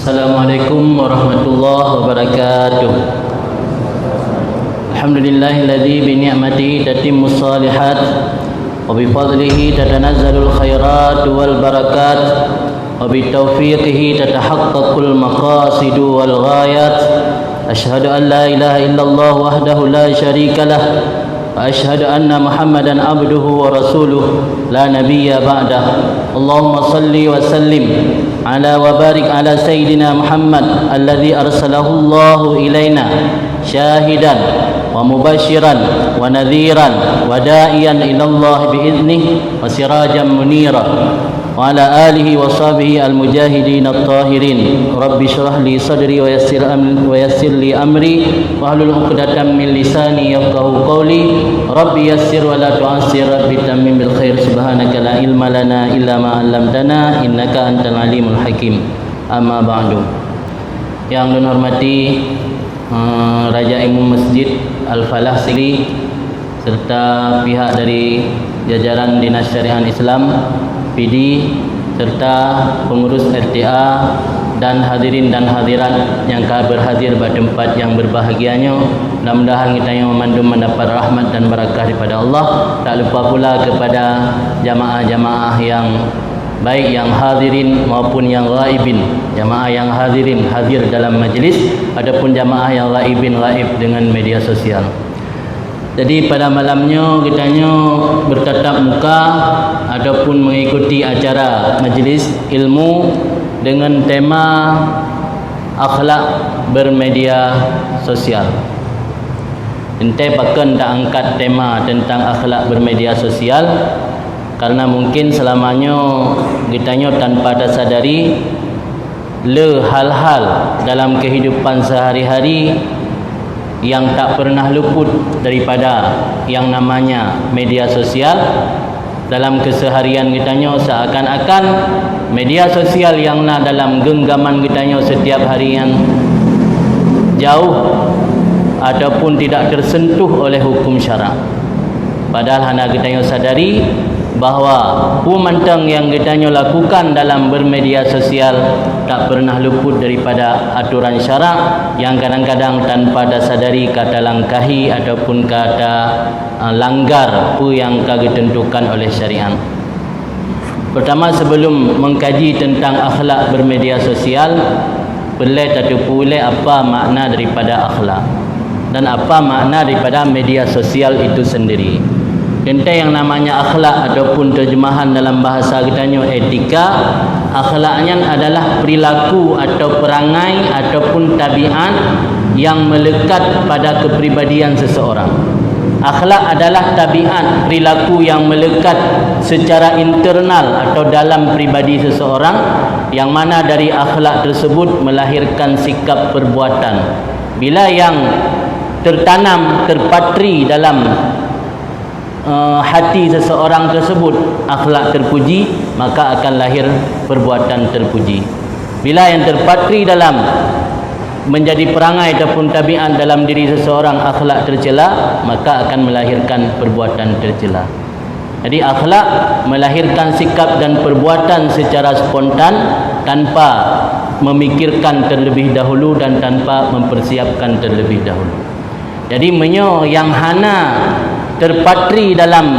Assalamualaikum warahmatullahi wabarakatuh. Alhamdulillahilladzi bi ni'matihi tatimmus shalihat wa bi fadlihi tatanazzalul khairat wal barakat wa bi taufiqihi tatahaqqaqul maqasid wal ghayat. Asyhadu an la ilaha illallah wahdahu la syarika lah wa asyhadu anna Muhammadan abduhu wa rasuluh la nabiyya ba'dah. Allahumma salli wa sallim ala wa barik ala sayyidina Muhammad alladhi arsalahu Allahu ilaina syahidan wa mubashiran wa nadhiran wa da'iyan ila Allah bi'idhnih wa sirajan munira wa ala alihi wa sahbihi al-mujahidin at-tahirin. Rabbi shrah li sadri wa yassir li amri wa hlul 'uqdatam min lisani yafqahu qawli. Rabbi yassir wa la tu'assir, rabbi tammim bil khair. Subhanaka la ilma lana illa ma 'allamtana innaka antal alimul hakim. Amma ba'du. Yang dihormati Raja Imam Masjid Al-Falah Sili serta pihak dari jajaran Dinas Syariah Islam PD serta pengurus RTA dan hadirin dan hadirat yang berhadir pada tempat yang berbahagianya. Mudah-mudahan kita yang memandum mendapat rahmat dan barakah daripada Allah. Tak lupa pula kepada jamaah-jamaah yang baik yang hadirin maupun yang ghaibin. Jamaah yang hadirin hadir dalam majlis, adapun jamaah yang ghaibin ghaib dengan media sosial. Jadi pada malamnya kita bertatap muka ataupun mengikuti acara majlis ilmu dengan tema akhlak bermedia sosial. Ente pakan tak angkat tema tentang akhlak bermedia sosial karena mungkin selamanya kita tanpa sadari hal-hal dalam kehidupan sehari-hari yang tak pernah luput daripada yang namanya media sosial. Dalam keseharian kita seakan-akan media sosial yang dalam genggaman kita setiap hari yang jauh ataupun tidak tersentuh oleh hukum syarak. Padahal hana kita sadari bahawa pemantang yang kita lakukan dalam bermedia sosial tak pernah luput daripada aturan syarak yang kadang-kadang tanpa sadari kata langkahi ataupun kata langgar apa yang ditentukan oleh syariat. Pertama, sebelum mengkaji tentang akhlak bermedia sosial, perlu tahu apa makna daripada akhlak dan apa makna daripada media sosial itu sendiri. Tentang yang namanya akhlak ataupun terjemahan dalam bahasa kita etika, akhlaknya adalah perilaku atau perangai ataupun tabiat yang melekat pada kepribadian seseorang. Akhlak adalah tabiat perilaku yang melekat secara internal atau dalam pribadi seseorang, yang mana dari akhlak tersebut melahirkan sikap perbuatan. Bila yang tertanam, terpatri dalam hati seseorang tersebut akhlak terpuji, maka akan lahir perbuatan terpuji. Bila yang terpatri dalam menjadi perangai ataupun tabiat dalam diri seseorang akhlak tercela, maka akan melahirkan perbuatan tercela. Jadi akhlak melahirkan sikap dan perbuatan secara spontan tanpa memikirkan terlebih dahulu dan tanpa mempersiapkan terlebih dahulu. Jadi yang hana terpatri dalam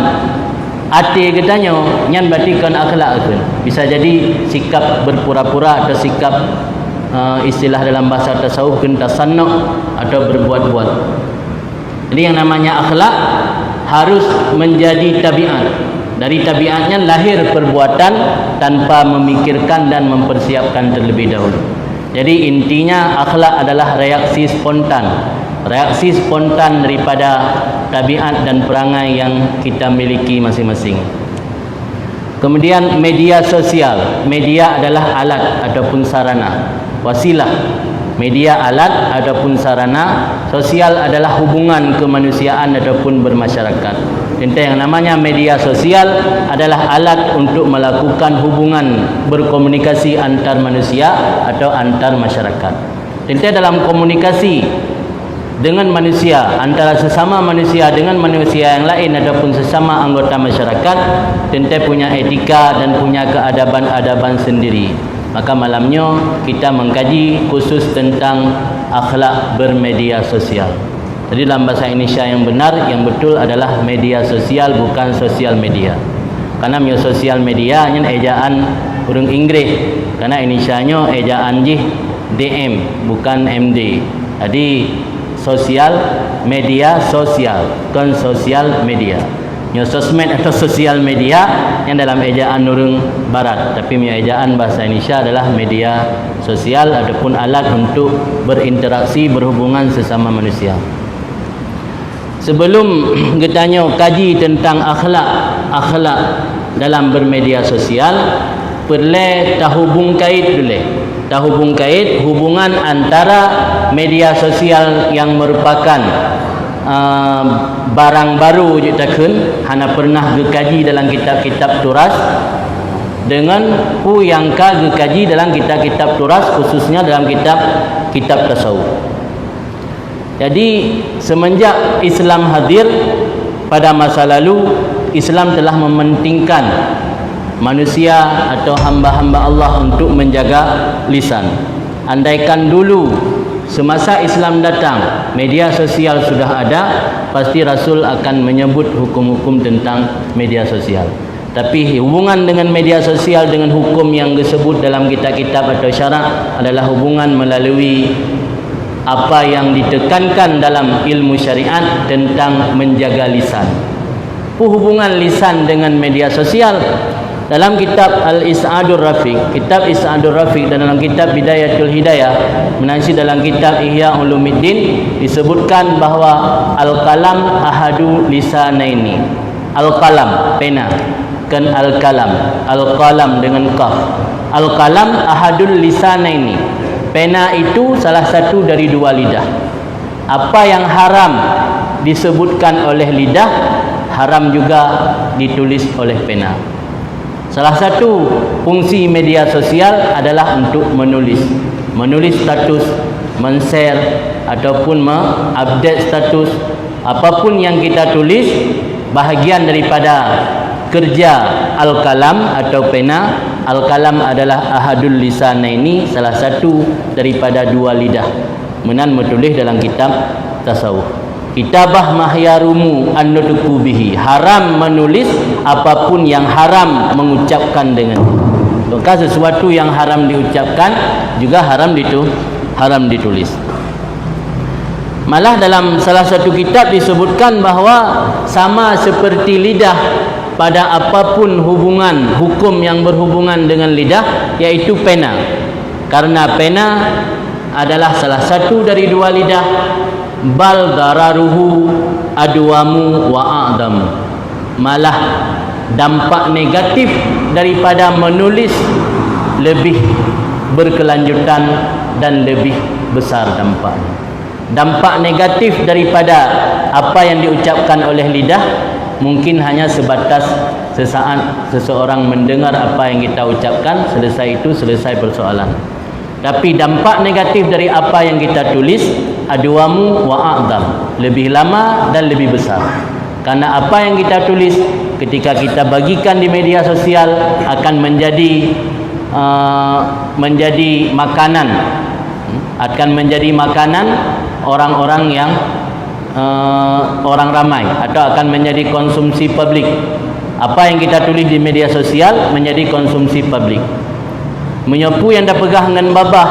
hati katanya nyan batikan akhlak kan. Bisa jadi sikap berpura-pura atau sikap istilah dalam bahasa tasawuf tasannuh atau berbuat-buat. Jadi yang namanya akhlak harus menjadi tabiat. Dari tabiatnya lahir perbuatan tanpa memikirkan dan mempersiapkan terlebih dahulu. Jadi intinya akhlak adalah reaksi spontan. Reaksi spontan daripada tabiat dan perangai yang kita miliki masing-masing. Kemudian media sosial. Media adalah alat ataupun sarana, wasilah. Media alat ataupun sarana, sosial adalah hubungan kemanusiaan ataupun bermasyarakat. Tentang yang namanya media sosial adalah alat untuk melakukan hubungan berkomunikasi antar manusia atau antar masyarakat. Tentang dalam komunikasi dengan manusia, antara sesama manusia dengan manusia yang lain ataupun sesama anggota masyarakat, tentu punya etika dan punya keadaban-adaban sendiri. Maka malamnya kita mengkaji khusus tentang akhlak bermedia sosial. Jadi dalam bahasa Indonesia yang benar, yang betul adalah media sosial, bukan sosial media. Karena sosial media nya ejaan huruf Inggris, karena Indonesianya ejaan jih DM bukan MD. Jadi sosial media sosial, bukan sosial media. Sosmed atau sosial media yang dalam ejaan nurung barat, tapi ejaan bahasa Indonesia adalah media sosial ataupun alat untuk berinteraksi, berhubungan sesama manusia. Sebelum kita kaji tentang akhlak dalam bermedia sosial, perlu tahubung kait dulu. Tahubung kait hubungan antara media sosial yang merupakan barang baru jitakeun hana pernah gekaji dalam kitab-kitab turas dengan pu yang ka gekaji dalam kitab-kitab turas, khususnya dalam kitab tasawuf. Jadi semenjak Islam hadir pada masa lalu, Islam telah mementingkan manusia atau hamba-hamba Allah untuk menjaga lisan. Andaikan dulu semasa Islam datang media sosial sudah ada, pasti Rasul akan menyebut hukum-hukum tentang media sosial. Tapi hubungan dengan media sosial dengan hukum yang disebut dalam kitab-kitab atau syarak adalah hubungan melalui apa yang ditekankan dalam ilmu syariat tentang menjaga lisan. Hubungan lisan dengan media sosial dalam kitab Al-Is'adur Rafiq, kitab Is'adur Rafiq, dan dalam kitab Bidayatul Hidayah, menansi dalam kitab Ihya Ulumuddin disebutkan bahawa al-qalam ahadu lisanaini. Al-qalam pena, kan al-qalam dengan qaf. Al-qalam ahadul lisanaini. Pena itu salah satu dari dua lidah. Apa yang haram disebutkan oleh lidah, haram juga ditulis oleh pena. Salah satu fungsi media sosial adalah untuk menulis status, men-share ataupun mengupdate status. Apapun yang kita tulis, bahagian daripada kerja al-kalam atau pena. Al-kalam adalah ahadul lisanaini, salah satu daripada dua lidah. Menan menulis dalam kitab tasawuf. Kitabah mahyarumu an-nutqu bihi. Haram menulis apapun yang haram mengucapkan dengan. Maka sesuatu yang haram diucapkan juga haram ditulis. Malah dalam salah satu kitab disebutkan bahawa sama seperti lidah pada apapun hukum yang berhubungan dengan lidah, yaitu pena. Karena pena adalah salah satu dari dua lidah. Bal dararuhu adwamu wa a'dam. Malah dampak negatif daripada menulis lebih berkelanjutan dan lebih besar dampaknya. Dampak negatif daripada apa yang diucapkan oleh lidah mungkin hanya sebatas sesaat seseorang mendengar apa yang kita ucapkan, selesai persoalan. Tapi dampak negatif dari apa yang kita tulis, adwamu wa a'dam, lebih lama dan lebih besar. Karena apa yang kita tulis ketika kita bagikan di media sosial akan menjadi makanan orang-orang yang orang ramai, atau akan menjadi konsumsi publik. Apa yang kita tulis di media sosial menjadi konsumsi publik. Menyapu yang dah pegah dengan babah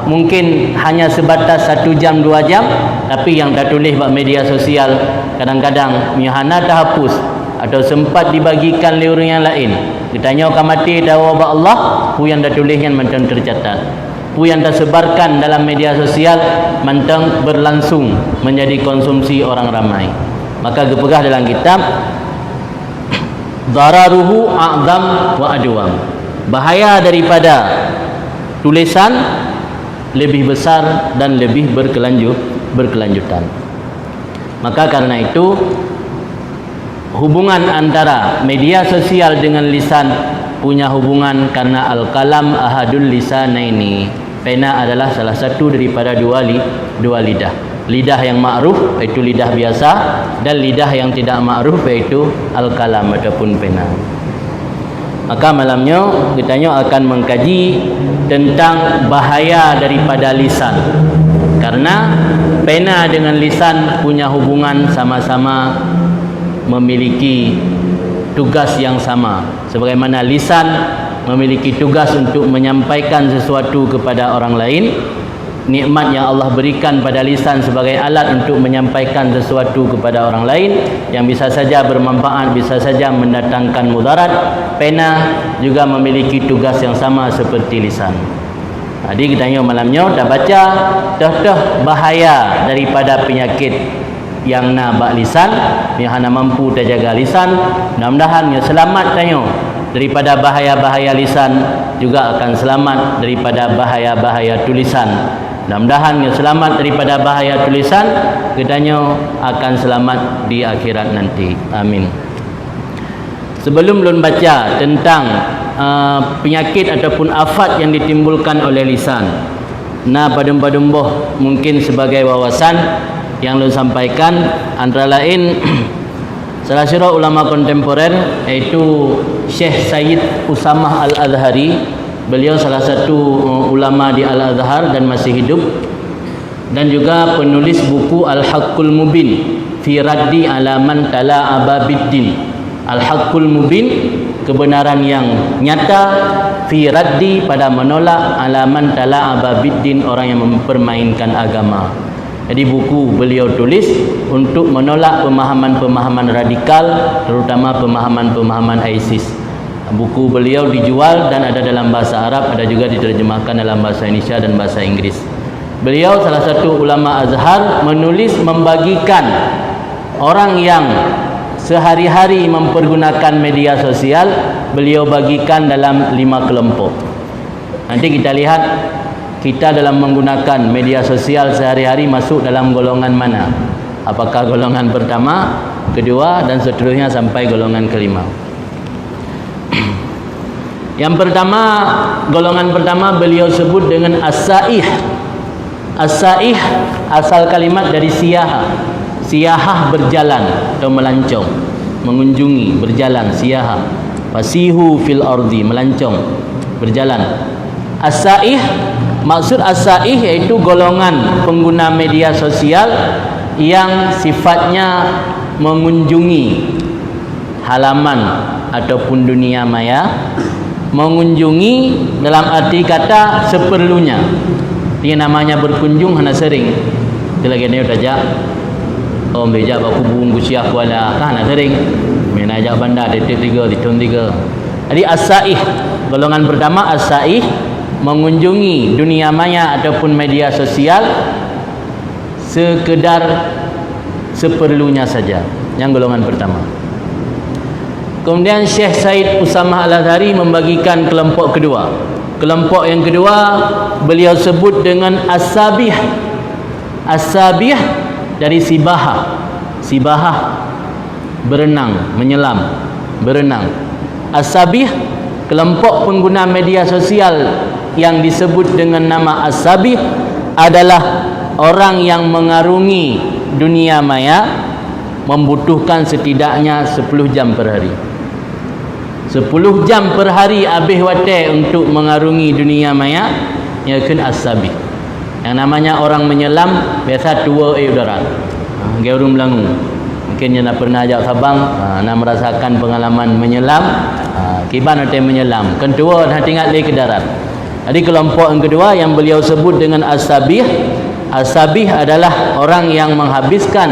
mungkin hanya sebatas 1 jam 2 jam, tapi yang dah tulis buat media sosial kadang-kadang mihana dah hapus atau sempat dibagikan oleh orang yang lain. Ditanya orang mati dawa ba Allah, pu yang dah tulisnya macam tercatat. Pu yang dah sebarkan dalam media sosial mentang berlangsung menjadi konsumsi orang ramai. Maka gepegah dalam kitab dararuhu a'zam wa adwam. Bahaya daripada tulisan lebih besar dan lebih berkelanjutan. Maka karena itu hubungan antara media sosial dengan lisan punya hubungan, karena al-kalam ahadul lisanaini. Pena adalah salah satu daripada dua lidah. Lidah yang ma'ruf iaitu lidah biasa, dan lidah yang tidak ma'ruf iaitu al-kalam ataupun pena. Maka malamnya kita akan mengkaji tentang bahaya daripada lisan. Karena pena dengan lisan punya hubungan, sama-sama memiliki tugas yang sama. Sebagaimana lisan memiliki tugas untuk menyampaikan sesuatu kepada orang lain, nikmat yang Allah berikan pada lisan sebagai alat untuk menyampaikan sesuatu kepada orang lain yang bisa saja bermanfaat, bisa saja mendatangkan mudarat, pena juga memiliki tugas yang sama seperti lisan. Jadi kita malamnya dah baca dah bahaya daripada penyakit yang nak bak lisan, yang hana mampu terjaga lisan. Mudah-mudahan yang selamat tanya daripada bahaya-bahaya lisan, juga akan selamat daripada bahaya-bahaya tulisan. Mudah-mudahan yang selamat daripada bahaya tulisan, katanya akan selamat di akhirat nanti. Amin. Sebelum lun baca tentang penyakit ataupun afat yang ditimbulkan oleh lisan, nah padum-padumboh mungkin sebagai wawasan yang lun sampaikan, antara lain salah seorang ulama kontemporer iaitu Syekh Sayyid Usamah Al-Azhari. Beliau salah satu ulama di Al-Azhar dan masih hidup, dan juga penulis buku Al-Haqqul Mubin fi raddi ala man tala ababiddin. Al-Haqqul Mubin, kebenaran yang nyata, fi raddi, pada menolak, ala man tala ababiddin, orang yang mempermainkan agama. Jadi buku beliau tulis untuk menolak pemahaman-pemahaman radikal, terutama pemahaman-pemahaman ISIS. Buku beliau dijual dan ada dalam bahasa Arab, ada juga diterjemahkan dalam bahasa Indonesia dan bahasa Inggris. Beliau salah satu ulama Azhar, menulis membagikan orang yang sehari-hari mempergunakan media sosial, beliau bagikan dalam 5 kelompok. Nanti kita lihat kita dalam menggunakan media sosial sehari-hari masuk dalam golongan mana. Apakah golongan pertama, kedua, dan seterusnya sampai golongan kelima. Yang pertama, golongan pertama beliau sebut dengan as-sa'ih. As-sa'ih asal kalimat dari siyaha. Siyahah berjalan atau melancong, mengunjungi, berjalan, siyaha. Fasihu fil ardi, melancong, berjalan. As-sa'ih, maksud as-sa'ih iaitu golongan pengguna media sosial yang sifatnya mengunjungi halaman ataupun dunia maya. Mengunjungi dalam arti kata seperlunya. Dia namanya berkunjung hana sering. Dia lagi ni udah om beja aku bungku siak wala kan hana sering. Main ajak bandar titik 3 titik 3. Jadi as-sa'ih, golongan pertama as-sa'ih, mengunjungi dunia maya ataupun media sosial sekedar seperlunya saja. Yang golongan pertama. Kemudian Syekh Said Usamah Al-Azhari membagikan kelompok kedua. Kelompok yang kedua beliau sebut dengan as-sabih. As-sabih dari sibahah. Sibahah, berenang, menyelam, berenang. As-sabih, kelompok pengguna media sosial yang disebut dengan nama as-sabih adalah orang yang mengarungi dunia maya membutuhkan setidaknya 10 jam per hari. 10 jam per hari habis watai untuk mengarungi dunia maya, ia kena as-sabih. Yang namanya orang menyelam biasa tua udara. Gerung Melangu. Mungkin dia nak pernah ajak Sabang, nak merasakan pengalaman menyelam, kiban ada menyelam. Kan tua dah tinggal di ke darat. Jadi kelompok yang kedua yang beliau sebut dengan as-sabih. As-sabih adalah orang yang menghabiskan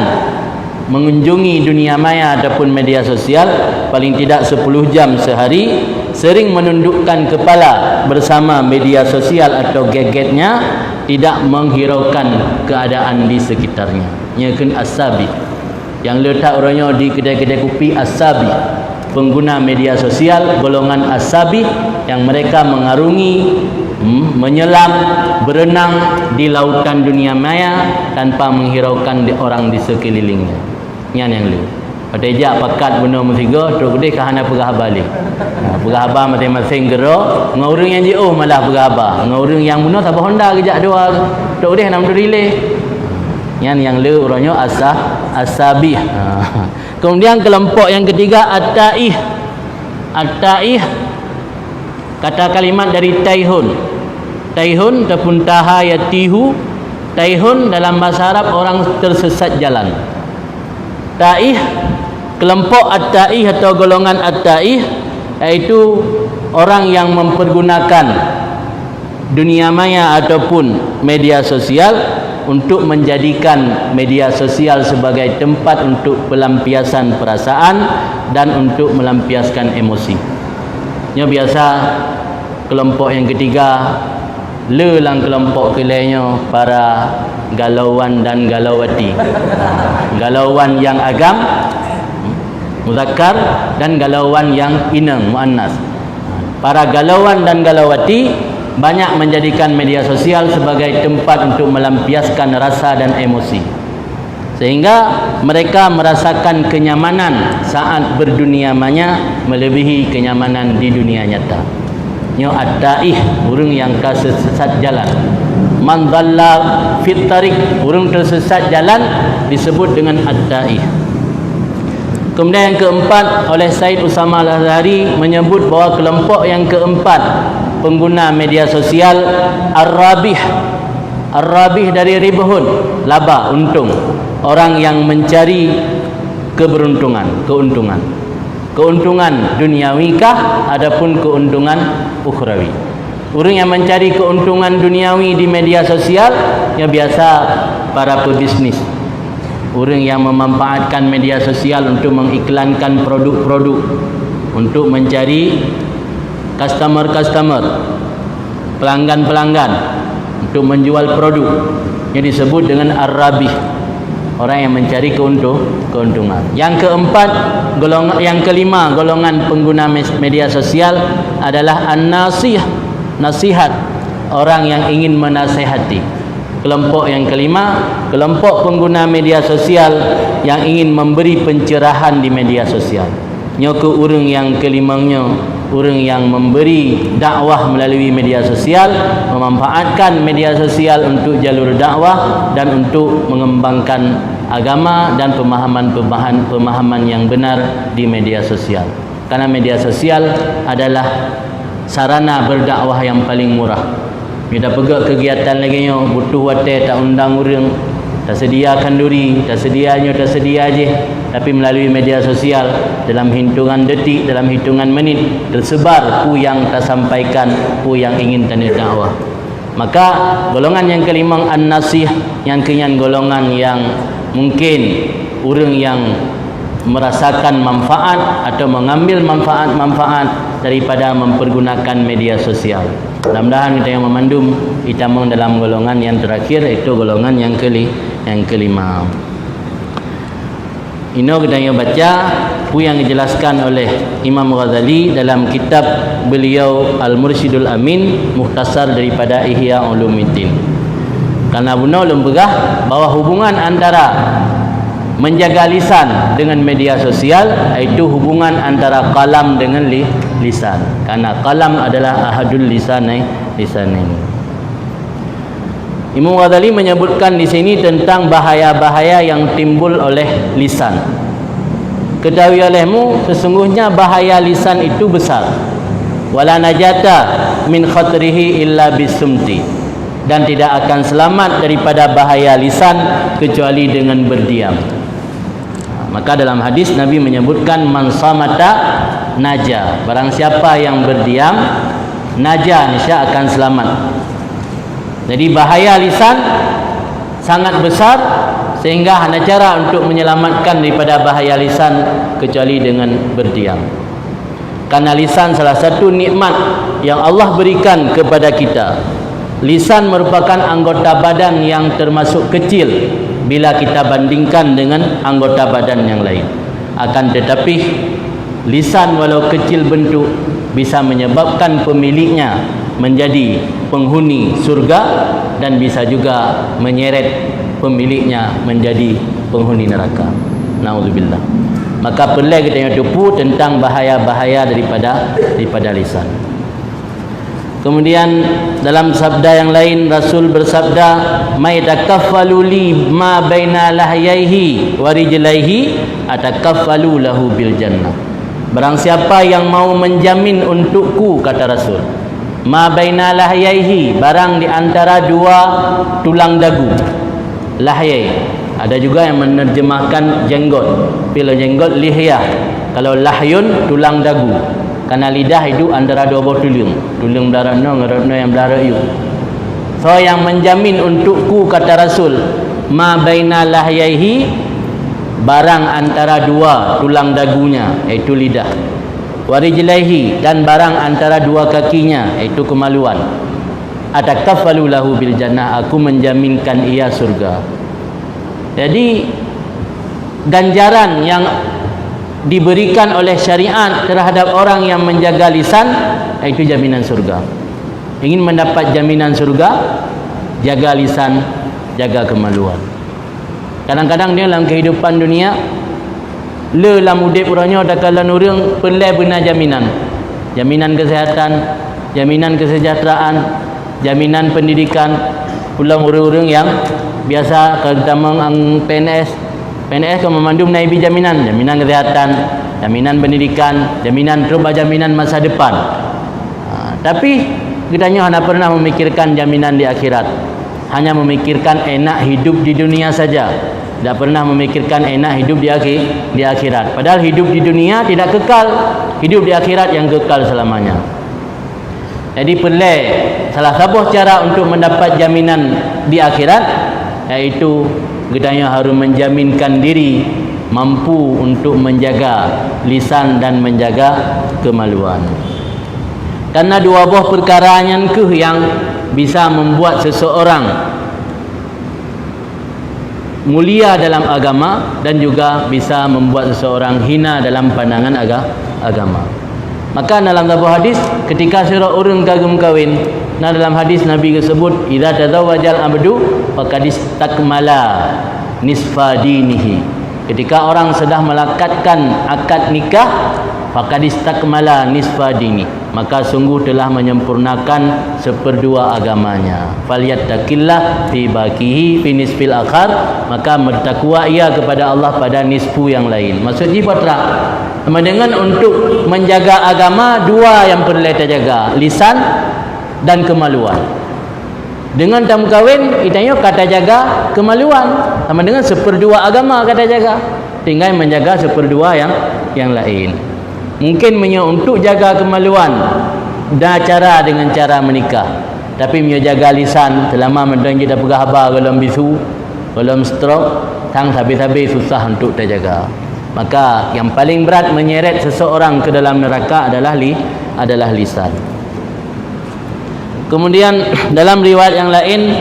mengunjungi dunia maya ataupun media sosial paling tidak 10 jam sehari, sering menundukkan kepala bersama media sosial atau gadgetnya, tidak menghiraukan keadaan di sekitarnya. Ia kan as-sabih. Yang letak orangnya di kedai-kedai kopi as-sabih, pengguna media sosial, golongan as-sabih yang mereka mengarungi, menyelam, berenang di lautan dunia maya tanpa menghiraukan orang di sekelilingnya. Yang lu Patejak pakat benda musiga terus gede kahana pegah balik. Pegah abah masing-masing gerak, ngurung yang JO malah pegah abah. Ngurung yang bunuh sabah Honda kejak dua. Tok gede nak relay. Yang lu orangnya as-sabih. Kemudian kelompok yang ketiga at-taih. At-taih Kata kalimat dari taihun. Taihun ataupun tahayatihu. Taihun dalam bahasa Arab orang tersesat jalan. Taih, kelompok at-taih atau golongan at-taih, iaitu orang yang mempergunakan dunia maya ataupun media sosial untuk menjadikan media sosial sebagai tempat untuk pelampiasan perasaan dan untuk melampiaskan emosi. Ini biasa kelompok yang ketiga, lelang kelompok kelainya para galauan dan galawati. Galauan yang agam muzakkar dan galauan yang inang muannas. Para galauan dan galawati banyak menjadikan media sosial sebagai tempat untuk melampiaskan rasa dan emosi, sehingga mereka merasakan kenyamanan saat berdunia maya melebihi kenyamanan di dunia nyata. Nyo at-taih, urang yang tersesat jalan. Man dhalla fit tariq, urang tersesat jalan disebut dengan at-taih. Kemudian yang keempat, oleh Said Usama Al-Azhari menyebut bahawa kelompok yang keempat pengguna media sosial ar-rabih. Ar-rabih dari ribhun, laba, untung. Orang yang mencari keberuntungan, keuntungan. Keuntungan duniawi kah adapun keuntungan ukhrawi. Orang yang mencari keuntungan duniawi di media sosial yang biasa para pebisnis. Orang yang memanfaatkan media sosial untuk mengiklankan produk-produk, untuk mencari customer-customer, pelanggan-pelanggan, untuk menjual produk, yang disebut dengan ar-rabih. Orang yang mencari keuntungan. Yang keempat, yang kelima golongan pengguna media sosial adalah an-nasihah, nasihat, orang yang ingin menasihati. Kelompok yang kelima, kelompok pengguna media sosial yang ingin memberi pencerahan di media sosial. Nyoku urang yang kelimanya, urang yang memberi dakwah melalui media sosial, memanfaatkan media sosial untuk jalur dakwah dan untuk mengembangkan agama dan pemahaman yang benar di media sosial. Karena media sosial adalah sarana berdakwah yang paling murah. Kita pegak kegiatan lagi nyo, butuh watai tak undang urang, tak sediakan duri, tak sedia je, tapi melalui media sosial dalam hitungan detik, dalam hitungan menit tersebar pu yang tak sampaikan, pu yang ingin tanda dakwah. Maka golongan yang kelima an-nasih, yang kenyan golongan yang mungkin orang yang merasakan manfaat atau mengambil manfaat daripada mempergunakan media sosial. Mudah-mudahan kita yang memandum kita dalam golongan yang terakhir, iaitu golongan yang kelima. Ini kita yang baca yang dijelaskan oleh Imam Ghazali dalam kitab beliau Al-Mursyidul Amin, mukhtasar daripada Ihya Ulumuddin. Karena benar lembegah bahawa hubungan antara menjaga lisan dengan media sosial iaitu hubungan antara kalam dengan lisan. Karena kalam adalah ahadul lisain. Imam Ghazali menyebutkan di sini tentang bahaya-bahaya yang timbul oleh lisan. Ketahui olehmu, sesungguhnya bahaya lisan itu besar. Wala najata min khatrihi illa bisumti. Dan tidak akan selamat daripada bahaya lisan kecuali dengan berdiam. Maka dalam hadis Nabi menyebutkan man samata naja. Barang siapa yang berdiam, naja, niscaya akan selamat. Jadi bahaya lisan sangat besar, sehingga hanya cara untuk menyelamatkan daripada bahaya lisan kecuali dengan berdiam. Karena lisan salah satu nikmat yang Allah berikan kepada kita. Lisan merupakan anggota badan yang termasuk kecil bila kita bandingkan dengan anggota badan yang lain. Akan tetapi lisan walau kecil bentuk bisa menyebabkan pemiliknya menjadi penghuni surga dan bisa juga menyeret pemiliknya menjadi penghuni neraka. Nauzubillah. Maka perlu kita tupu tentang bahaya-bahaya daripada lisan. Kemudian dalam sabda yang lain Rasul bersabda, "May takaffalu li ma baina lahyaihi wa rijlaihi atakaffalu lahu bil jannah." barang siapa yang mau menjamin untukku, kata Rasul, ma baina lahyaihi, barang di antara dua tulang dagu. Lahyai, ada juga yang menerjemahkan jenggot. Bila jenggot lihyah, kalau lahyun tulang dagu. Karena lidah itu antara dua buah tulang belara no yang belara you. So yang menjamin untukku, kata Rasul, ma baina lahyaihi, barang antara dua tulang dagunya, iaitu lidah, warijlaihi, dan barang antara dua kakinya, iaitu kemaluan. Atakaffalu lahu bil jannah, aku menjaminkan ia surga. Jadi ganjaran yang diberikan oleh syariat terhadap orang yang menjaga lisan, iaitu jaminan surga. Ingin mendapat jaminan surga, jaga lisan, jaga kemaluan. Kadang-kadang dia dalam kehidupan dunia le lam udip urangnya dakalan urang pelai benar jaminan. Jaminan kesihatan, jaminan kesejahteraan, jaminan pendidikan. Ulang orang-orang yang biasa kalau kita meng PNS kalau memandum naibi jaminan kesihatan, jaminan pendidikan, jaminan jaminan masa depan. Tapi kita hanya pernah memikirkan jaminan di akhirat. Hanya memikirkan enak hidup di dunia saja. Tidak pernah memikirkan enak hidup di akhirat. Padahal hidup di dunia tidak kekal, hidup di akhirat yang kekal selamanya. Jadi perlu salah satu cara untuk mendapat jaminan di akhirat, iaitu kita harus menjaminkan diri mampu untuk menjaga lisan dan menjaga kemaluan. Karena dua buah perkara yang bisa membuat seseorang mulia dalam agama dan juga bisa membuat seseorang hina dalam pandangan agama. Maka dalam sebuah hadis, ketika seorang orang kagum kawin, dalam hadis Nabi tersebut, idza tazawwajal abdu faqad istakmala nisfa dinihi. Ketika orang sudah melakatkan akad nikah, faqad istakmala nisfa dini, maka sungguh telah menyempurnakan seperdua agamanya. Falyattaqillah fi baqihi fi nisfil akhar, maka bertakwa ia kepada Allah pada nisfu yang lain. Maksudnya patra sama dengan untuk menjaga agama, dua yang perlu kita jaga, lisan dan kemaluan. Dengan tamu kahwin, kita kata jaga kemaluan, sama dengan seperdua agama kata jaga. Tinggal menjaga seperdua yang lain. Mungkin untuk jaga kemaluan dah cara dengan cara menikah, tapi jaga lisan selama mendengar kita pegah habar dalam bisu, dalam stroke, tang habis-habis susah untuk terjaga. Maka yang paling berat menyeret seseorang ke dalam neraka adalah lisan. Kemudian dalam riwayat yang lain,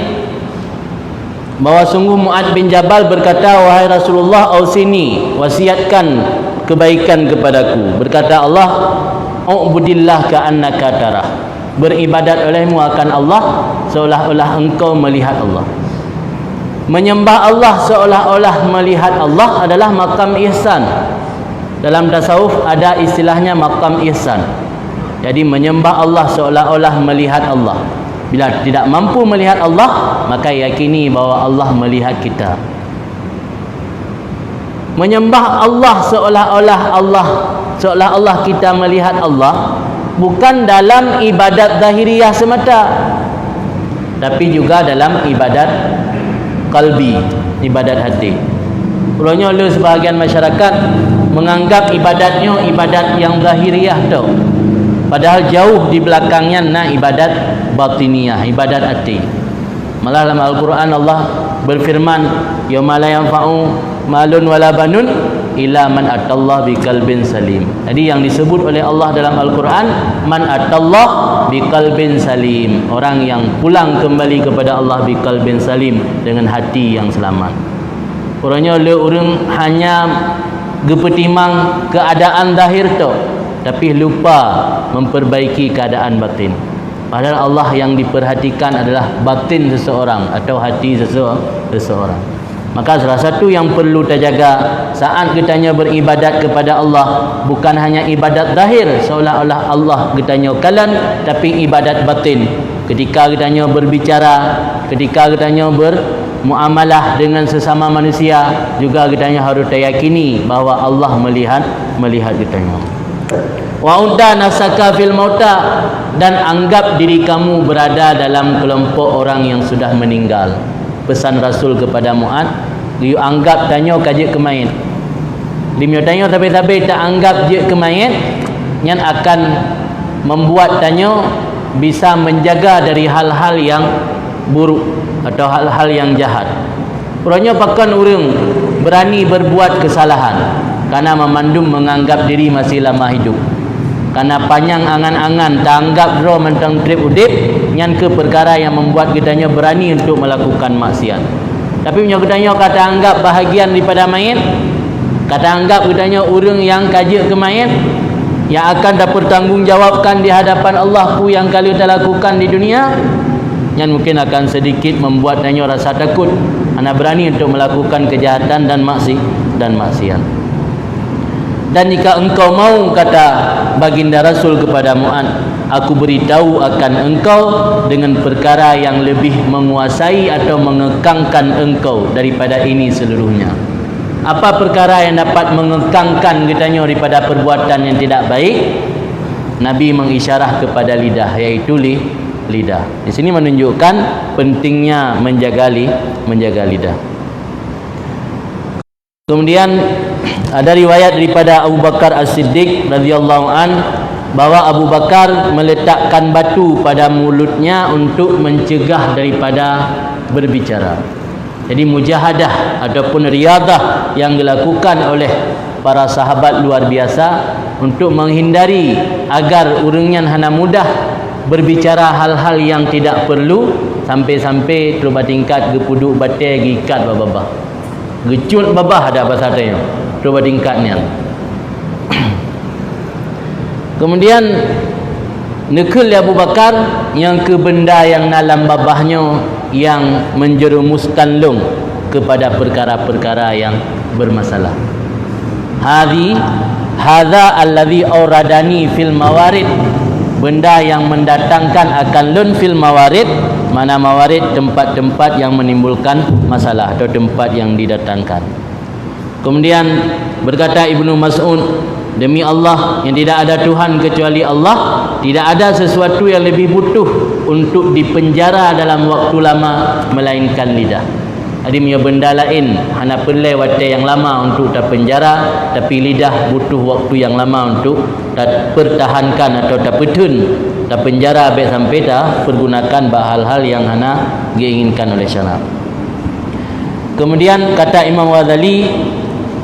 bahawa sungguh Mu'adz bin Jabal berkata, wahai Rasulullah, ausini, wasiatkan kebaikan kepadaku. Berkata Allah, ubudillah ka'annaka tarah, beribadat olehmu akan Allah seolah-olah engkau melihat Allah. Menyembah Allah seolah-olah melihat Allah adalah maqam ihsan. Dalam tasawuf ada istilahnya maqam ihsan. Jadi menyembah Allah seolah-olah melihat Allah. Bila tidak mampu melihat Allah, maka yakini bahawa Allah melihat kita. Menyembah Allah seolah-olah kita melihat Allah bukan dalam ibadat zahiriyah semata, tapi juga dalam ibadat qalbi, ibadat hati. Ulanya oleh sebahagian masyarakat menganggap ibadatnya ibadat yang zahiriyah tu, padahal jauh di belakangnya ibadat batiniyah, ibadat hati. Malah dalam Al-Quran Allah berfirman, yauma la yanfa'u malun wala banun illa man atallah biqalbin salim. Jadi yang disebut oleh Allah dalam Al-Quran, man atallah biqalbin salim, orang yang pulang kembali kepada Allah biqalbin salim, dengan hati yang selamat. Orangnya orang hanya gepetimang keadaan zahir tu, tapi lupa memperbaiki keadaan batin. Padahal Allah yang diperhatikan adalah batin seseorang atau hati seseorang. Maka salah satu yang perlu kita jaga saat kita beribadat kepada Allah, bukan hanya ibadat zahir seolah-olah Allah kita kalan, tapi ibadat batin. Ketika kita berbicara, ketika kita bermuamalah dengan sesama manusia, juga kita harus yakini bahawa Allah melihat kita. Wa udda nafsaka fil mauta, dan anggap diri kamu berada dalam kelompok orang yang sudah meninggal. Pesan Rasul kepada Mu'ad, you anggap tanya kajik kemain. Limio tanya tapi tak anggap je kemain, yang akan membuat tanya bisa menjaga dari hal-hal yang buruk atau hal-hal yang jahat. Puranya pakan orang berani berbuat kesalahan karena memandum menganggap diri masih lama hidup. Karena panjang angan-angan tak anggap draw mentang trip udip, yang ke perkara yang membuat kitanya berani untuk melakukan maksiat. Tapi punya kitanya kata anggap bahagian daripada main, kata anggap kitanya orang yang kajik ke main, yang akan dapat tanggungjawabkan di hadapan Allah ku yang kali kita lakukan di dunia, yang mungkin akan sedikit membuat tanya rasa takut, anak berani untuk melakukan kejahatan dan maksiat. Dan jika engkau mau, kata baginda Rasul kepada Mu'ad, aku beritahu akan engkau dengan perkara yang lebih menguasai atau mengekangkan engkau daripada ini seluruhnya. Apa perkara yang dapat mengekangkan kitanya daripada perbuatan yang tidak baik? Nabi mengisyarah kepada lidah, iaitu lidah. Di sini menunjukkan pentingnya menjaga lidah. Kemudian ada riwayat daripada Abu Bakar As-Siddiq radhiyallahu an, bahwa Abu Bakar meletakkan batu pada mulutnya untuk mencegah daripada berbicara. Jadi mujahadah ataupun riadah yang dilakukan oleh para sahabat luar biasa untuk menghindari agar orangnya hana mudah berbicara hal-hal yang tidak perlu, sampai-sampai terubah tingkat gepuduk batai gikat babah. Gecut babah ada apa satanya. Terubah tingkatnya. Kemudian nekul Abu Bakar yang ke benda yang dalam babahnya yang menjerumuskan long kepada perkara-perkara yang bermasalah. Hadza alladhi auradani fil mawarid, benda yang mendatangkan akan lun fil mawarid, mana mawarid tempat-tempat yang menimbulkan masalah atau tempat yang didatangkan. Kemudian berkata Ibnu Mas'ud, demi Allah yang tidak ada Tuhan kecuali Allah, tidak ada sesuatu yang lebih butuh untuk dipenjara dalam waktu lama melainkan lidah. Ada punya benda lain hana perlu waktu yang lama untuk terpenjara, tapi lidah butuh waktu yang lama untuk pertahankan atau terpetun terpenjara sampai tak pergunakan hal-hal yang hana diinginkan oleh syara. Kemudian kata Imam Ghazali,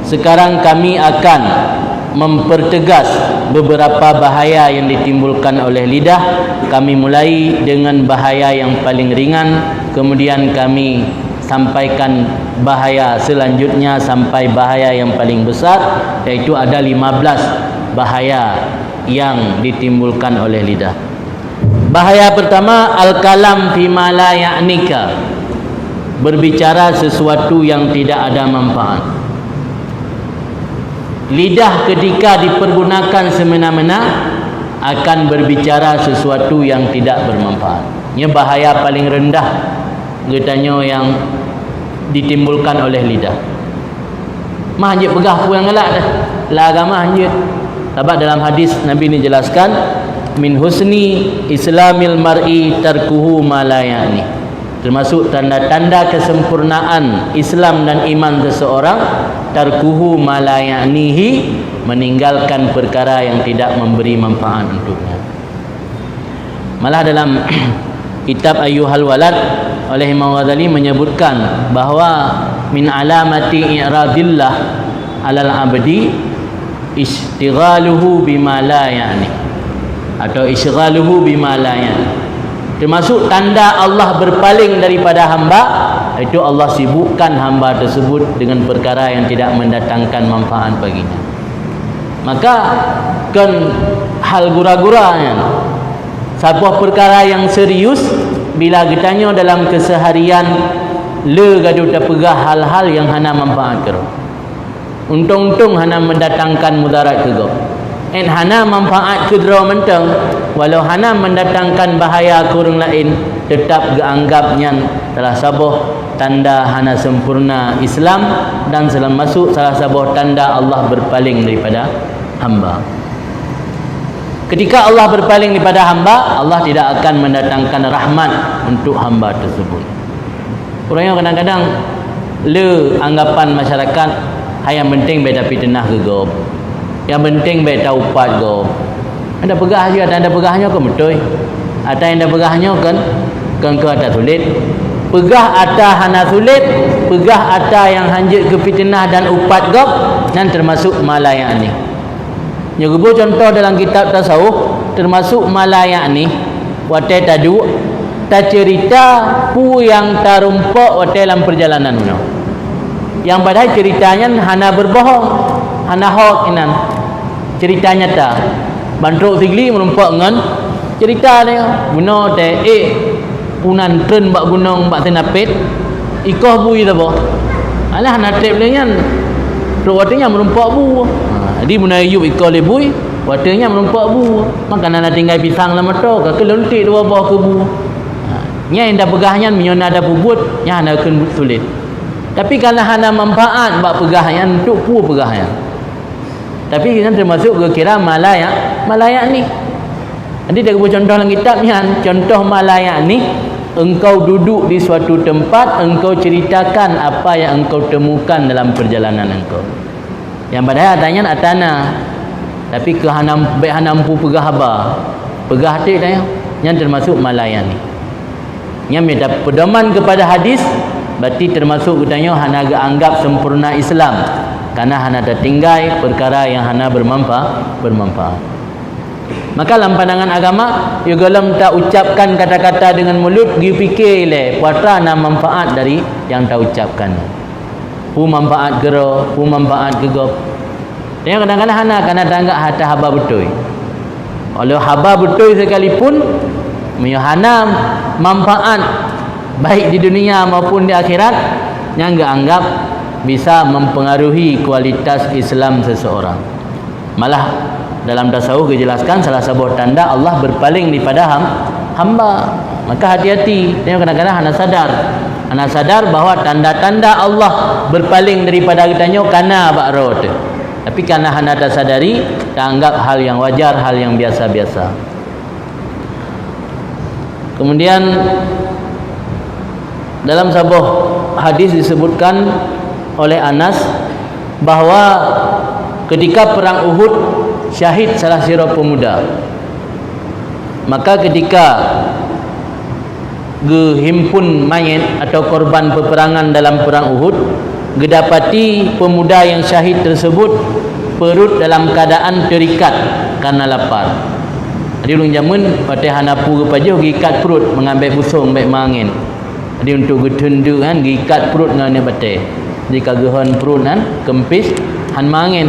sekarang kami akan mempertegas beberapa bahaya yang ditimbulkan oleh lidah. Kami mulai dengan bahaya yang paling ringan, kemudian kami sampaikan bahaya selanjutnya sampai bahaya yang paling besar, iaitu ada 15 bahaya yang ditimbulkan oleh lidah. Bahaya pertama, al-kalam fima la ya'nika, berbicara sesuatu yang tidak ada manfaat. Lidah ketika dipergunakan semena-mena akan berbicara sesuatu yang tidak bermanfaat. Ini bahaya paling rendah getanya yang ditimbulkan oleh lidah. Mah hanya pegah aku yang ngelak dah. Lah agama hanya. Sebab dalam hadis Nabi ini jelaskan, min husni islamil mar'i tarkuhu ma la ya'ni. Termasuk tanda-tanda kesempurnaan Islam dan iman seseorang, tarkuhu ma la ya'nihi, meninggalkan perkara yang tidak memberi manfaat untuknya. Malah dalam kitab Ayyuhal Walad oleh Imam Ghazali menyebutkan bahawa min alamati i'radillah alal abdi istighaluhu bima la ya'ni, atau istighaluhu bima la ya'ni. Termasuk tanda Allah berpaling daripada hamba, itu Allah sibukkan hamba tersebut dengan perkara yang tidak mendatangkan manfaat baginya. Maka kan hal gura-guranya sebuah perkara yang serius, bila ditanya dalam keseharian le gaduh terpegah hal-hal yang hana manfaat kero. Untung-untung hana mendatangkan mudarat ke go. Hana manfaat ke draw mentang, walau hana mendatangkan bahaya ke orang lain, tetap dianggapnya salah sebuah tanda hana sempurna Islam, dan masuk salah sebuah tanda Allah berpaling daripada hamba. Ketika Allah berpaling daripada hamba, Allah tidak akan mendatangkan rahmat untuk hamba tersebut. Orangnya kadang-kadang anggapan masyarakat yang penting baik tapi tenah ke gop. Yang penting baik tahu pat gop. Anda pegah je, anda pegahnya kan betul. Atau anda pegahnya kan ke atas sulit. Pegah atas hana sulit, pegah atas yang hanjit ke fitnah dan upat gop, dan termasuk malayak ni. Nyuruh contoh dalam kitab tasawuf, termasuk malayak ni, watai tadu, ta cerita pu yang tarumpak watai dalam perjalanan mana. Yang padahal ceritanya hana berbohong, hana hok inan. Ceritanya ta. Bantruk sigli merumpak dengan cerita dia. Guna te punan tren bak gunung bak senapit ikoh bui ta boh. Alah hana trip lengan. Watanya merumpak bu. Jadi mun ayub ikoh le bui, watanya merumpak bu. Makanan nak tinggal pisang lama tu, ke lontik dua bawah ke bu. Nya yang dah pegahnya menyona ada bubut, nya hana akan sulit. Tapi kalau hana manfaat bak pegahnya untuk pu pegahnya. Tapi kita termasuk ke kira malayak ni. Nanti dia buat contoh dalam kitabnya, contoh malayak ni, engkau duduk di suatu tempat, engkau ceritakan apa yang engkau temukan dalam perjalanan engkau. Yang padahal tanya atana. Tapi ke hanam pu pegah haba. Pegah hati dah yang termasuk malayak ni. Yang minta pedoman kepada hadis, berarti termasuk katanya hana anggap sempurna Islam. Karena hana tertinggai perkara yang hana bermanfaat. Maka dalam pandangan agama, you galam tak ucapkan kata-kata dengan mulut, you fikir le puatra na manfaat dari yang tak ucapkan. Pu manfaat gero, pu manfaat gegop. Dia kadang-kadang hana karena tanggap hata haba betul. Kalau haba betul sekalipun, you hana manfaat baik di dunia maupun di akhirat, yang enggak anggap bisa mempengaruhi kualitas Islam seseorang. Malah dalam tasawuf dijelaskan salah sebuah tanda Allah berpaling daripada hamba. Maka hati-hati. Dia kadang-kadang hana sadar bahawa tanda-tanda Allah berpaling daripada kitanya kana bakrot. Tapi karena hana tak sadari, tak anggap hal yang wajar, hal yang biasa-biasa. Kemudian dalam sebuah hadis disebutkan oleh Anas bahawa ketika perang Uhud syahid salah seorang pemuda. Maka ketika gehimpun mayat atau korban peperangan dalam perang Uhud, gedapati pemuda yang syahid tersebut perut dalam keadaan terikat karena lapar. Jadi ulun jamun patih hanapu kepaja gikat perut mengambil busung baik mangin. Jadi untuk getundu kan gikat perut dengan patih. Jika gehan perut kan kempis han mangin.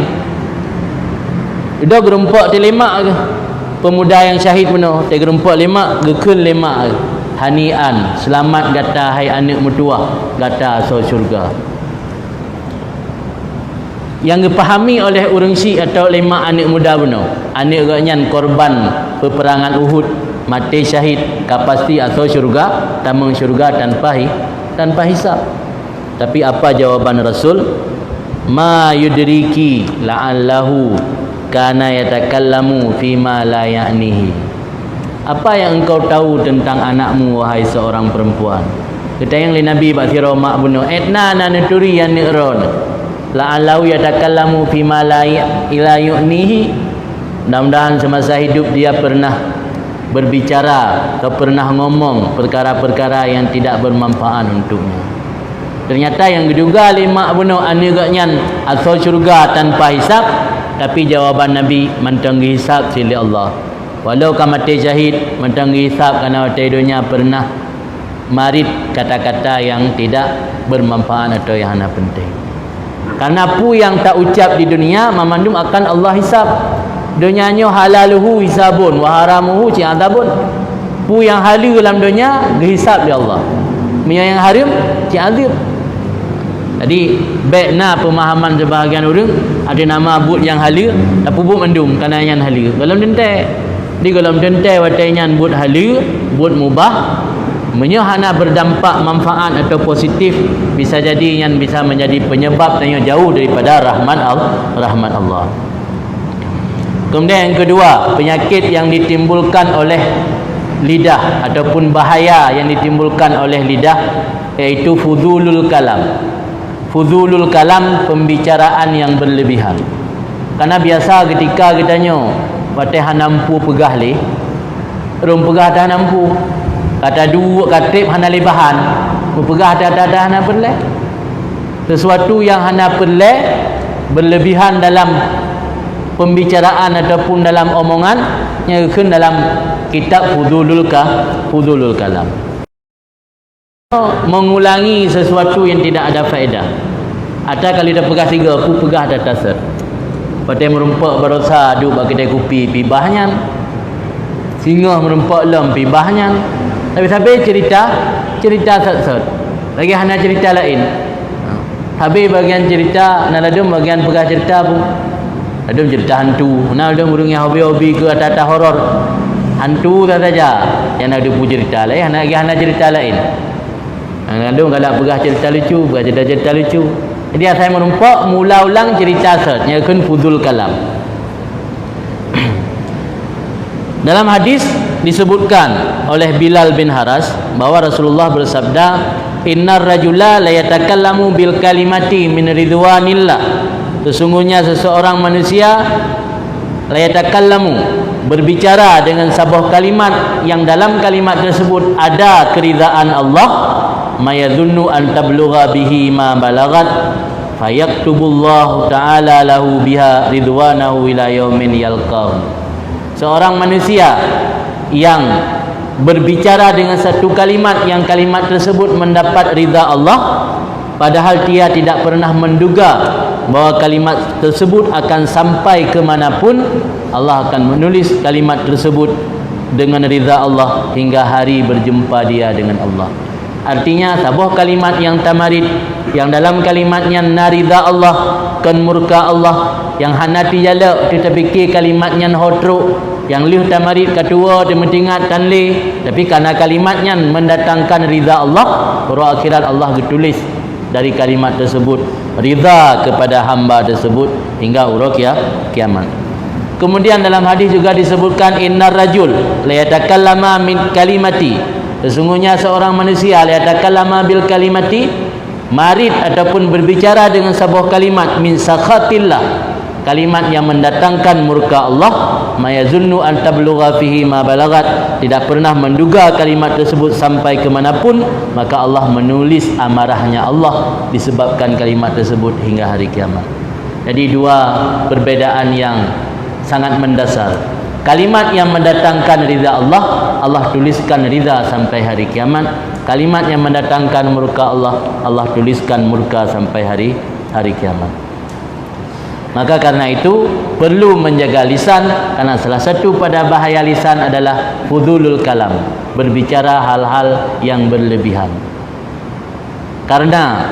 Udah gerempak telemak ke pemuda yang syahid benar, te gerempak lemak gekun lemak ke. Hanian, selamat gata hai anak mertua, gata asal syurga. Yang dipahami oleh orang Syiah atau lemak anak muda benar, anak ganyan korban peperangan Uhud, mati syahid, kapasti asal syurga, tamang syurga tanpa hisab. Tapi apa jawaban Rasul? Ma yudriki la'allahu kana yatakallamu fima la ya'nihi. Apa yang engkau tahu tentang anakmu wahai seorang perempuan? Kata yang Nabi Baksiro mak bunuh etna nanuturi yang ni'ron la'allahu yatakallamu fima la ya'nihi. Mudah-mudahan semasa hidup dia pernah berbicara atau pernah ngomong perkara-perkara yang tidak bermanfaat untuknya. Ternyata yang kedua lima bunuh anegaknya asal syurga tanpa hisab. Tapi jawaban Nabi mentanggi hisab sila Allah. Walau mati syahid mentanggi hisab kerana mati dunia pernah marit kata-kata yang tidak bermanfaat atau yang hana penting. Karena pu yang tak ucap di dunia memandum akan Allah hisab. Dunianya halaluhu hisabun wa haramuhu ci'adzabun. Pu yang halal dalam dunia dihisab di Allah. Yang haram ci'adzab. Jadi baikna pemahaman sebahagian orang ada nama but yang halal tapi but mendum kerana yang halal. Kalau dentai. Di kalau dentai watainya but halal, but mubah, menyahana berdampak manfaat atau positif, bisa jadi yang bisa menjadi penyebab yang jauh daripada rahmat Allah. Kemudian yang kedua, penyakit yang ditimbulkan oleh lidah ataupun bahaya yang ditimbulkan oleh lidah, iaitu fudulul kalam. Fudulul kalam, pembicaraan yang berlebihan. Karena biasa ketika kita tanya patih hanampu pegah le, rum pegah dah nampu, kata dua katip hana lebahan, pegah dah hana perle. Sesuatu yang hana perle, berlebihan dalam pembicaraan ataupun dalam omongan, yang dalam kitab Fudulul Kalam. Mengulangi sesuatu yang tidak ada faedah. Atau kalau dia pegah tiga, aku pegah dah tasar. Patai merumpak berosa duk bagi kedai kopi pibahnya. Singa merumpak lem pibahnya. Tapi sampai cerita sat-sat. Lagi hana cerita lain. Habis bagian cerita, naladum bagian pegah cerita pun. Ada cerita hantu. Naladum burung yang hobi-hobi ke atas horor. Hantu saja. Yang ada pun cerita lain, hana cerita lain. Naladum kalau pegah cerita lucu, pegah cerita lucu. Jadi saya merumpak mula ulang cerita sat, yang akan fudul kalam. Dalam hadis disebutkan oleh Bilal bin Haras bahawa Rasulullah bersabda, innar rajula la yatakallamu bil kalimati min ridwanillah. Sesungguhnya seseorang manusia la yatakallamu, berbicara dengan sebuah kalimat yang dalam kalimat tersebut ada keridaan Allah, mayadunnu an tablugha bihi ma balagat fayaktubullahu ta'ala lahu biha ridwanahu ila yaumin yalqahu. Seorang manusia yang berbicara dengan satu kalimat yang kalimat tersebut mendapat ridha Allah, padahal dia tidak pernah menduga bahawa kalimat tersebut akan sampai ke manapun, Allah akan menulis kalimat tersebut dengan ridha Allah hingga hari berjumpa dia dengan Allah. Artinya sebuah kalimat yang tamarid, yang dalam kalimatnya narida Allah, kan murka Allah, yang hanati jala kita fikir kalimatnya hotruk, yang liu tamarid katua dia mentingat kan le, tapi karena kalimatnya mendatangkan ridha Allah, pada akhirat Allah ditulis dari kalimat tersebut ridha kepada hamba tersebut hingga urang kiamat. Kemudian dalam hadis juga disebutkan innar rajul la yatakallama min kalimati, sesungguhnya seorang manusia la yatakallama bil kalimati, marid ataupun berbicara dengan sebuah kalimat min sakhatillah, kalimat yang mendatangkan murka Allah, mayazunnu an tablugha fihi ma balagat, tidak pernah menduga kalimat tersebut sampai ke manapun, maka Allah menulis amarahnya Allah disebabkan kalimat tersebut hingga hari kiamat. Jadi dua perbezaan yang sangat mendasar. Kalimat yang mendatangkan ridha Allah, Allah tuliskan ridha sampai hari kiamat. Kalimat yang mendatangkan murka Allah, Allah tuliskan murka sampai hari kiamat. Maka karena itu perlu menjaga lisan, karena salah satu pada bahaya lisan adalah fudulul kalam, berbicara hal-hal yang berlebihan. Karena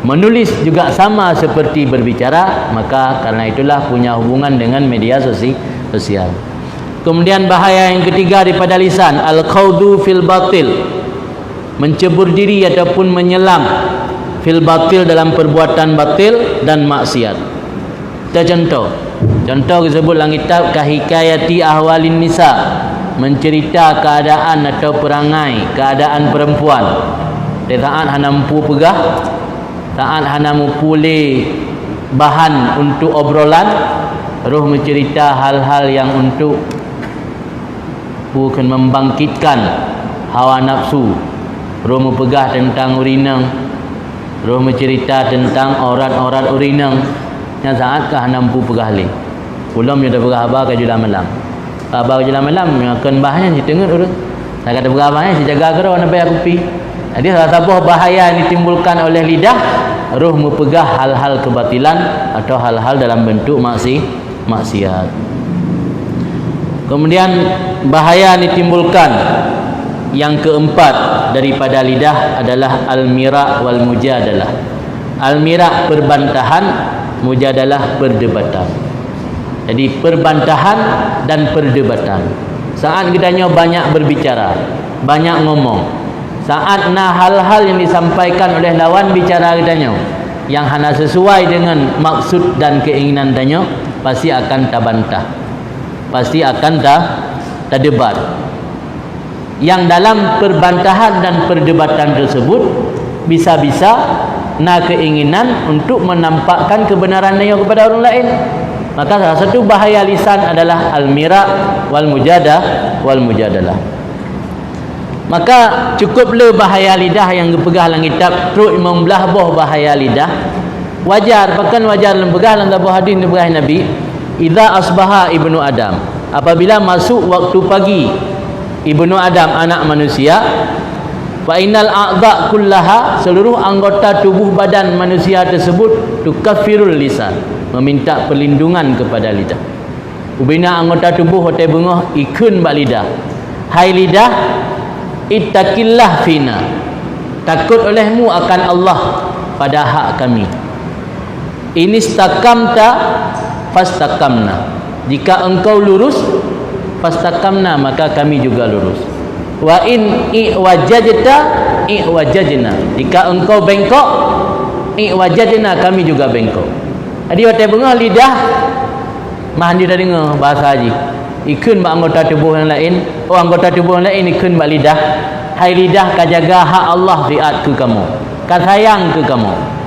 menulis juga sama seperti berbicara, maka karena itulah punya hubungan dengan media sosial. Kemudian bahaya yang ketiga daripada lisan, al-khawdu fil batil, mencebur diri ataupun menyelam fil batil, dalam perbuatan batil dan maksiat. Kita contoh disebut dalam kitab kahikayati ahwalin nisa, mencerita keadaan atau perangai keadaan perempuan. Dia saat hana mampu pegah, saat hana mempunyai bahan untuk obrolan, roh mencerita hal-hal yang untuk bukan membangkitkan hawa nafsu, roh mempegah tentang urinang, roh mencerita tentang aurat-aurat urinang, yang saat kah nampu pegah le. Ulam dia dah pegah abah ke jual malam. Abah ke jual malam akan bahaya si tengok urang. Saya kata pegah abahnya si jaga ke orang bayar kopi. Jadi salah satu bahaya yang ditimbulkan oleh lidah, roh mempegah hal-hal kebatilan atau hal-hal dalam bentuk maksiat. Kemudian bahaya yang ditimbulkan yang keempat daripada lidah adalah al-mira' wal mujadalah. Al-mira' perbantahan, mujadalah perdebatan. Jadi perbantahan dan perdebatan. Saat kita banyak berbicara, banyak ngomong, saat hal-hal yang disampaikan oleh lawan bicara kita yang hana sesuai dengan maksud dan keinginan tanya, pasti akan terbantah. pasti akan terdebat. Yang dalam perbantahan dan perdebatan tersebut bisa-bisa keinginan untuk menampakkan kebenaran dia kepada orang lain. Maka salah satu bahaya lisan adalah al-mira' wal mujadalah. Maka cukuplah bahaya lidah yang dipegah dalam kitab terus membelah boh bahaya lidah. Wajar, bahkan wajar dalam pegah dalam hadis dipegah Nabi, idza asbaha ibnu Adam, apabila masuk waktu pagi ibnu Adam, anak manusia, fa innal a'dha kullaha, seluruh anggota tubuh badan manusia tersebut tukaffirul lisan, meminta perlindungan kepada lidah. Ubina anggota tubuh hotel bengah ikun bak lidah. Hai lidah, ittaqillah fina, takut olehmu akan Allah pada hak kami. Inistakamta fastaqamna, jika engkau lurus fastaqamna, maka kami juga lurus. Wa in i'wajajta i'wajajna, jika engkau bengkok i'wajajna, kami juga bengkok. Jadi hotel bengah lidah mah dia dah dengar bahasa haji. Ikun bak anggota tubuh yang lain, anggota tubuh yang lain ikun bak lidah. Hai lidah, kau jaga hak Allah riat ke kamu, kau sayang ke kamu.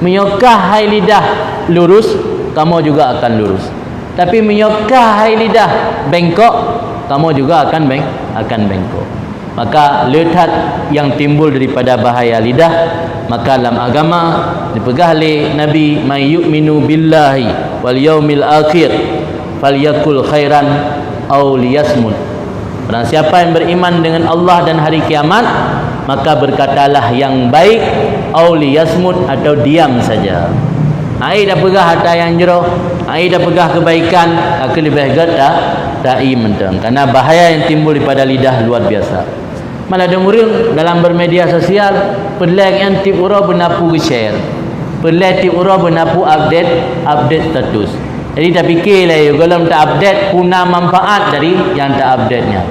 Menyokah hai lidah lurus, kamu juga akan lurus. Tapi menyokah hai lidah bengkok, kamu juga akan bengkok. Maka letak yang timbul daripada bahaya lidah, maka dalam agama dipegah oleh Nabi, may yu'minu billahi wal yaumil akhir falyakul khairan aw liyasmut. Barang siapa yang beriman dengan Allah dan hari kiamat, maka berkatalah yang baik, aw liyasmut, atau diam saja. Ai dah pegah harta yang jero, ai dah pegah kebaikan, aku lebih gata dai mentang. Karena bahaya yang timbul daripada lidah luar biasa. Malah ada orang dalam bermedia sosial pelak yang tip ura benapu share, pelak tip ura benapu update status. Jadi tak fikirlah you kalau tak update guna manfaat dari yang tak update-nya.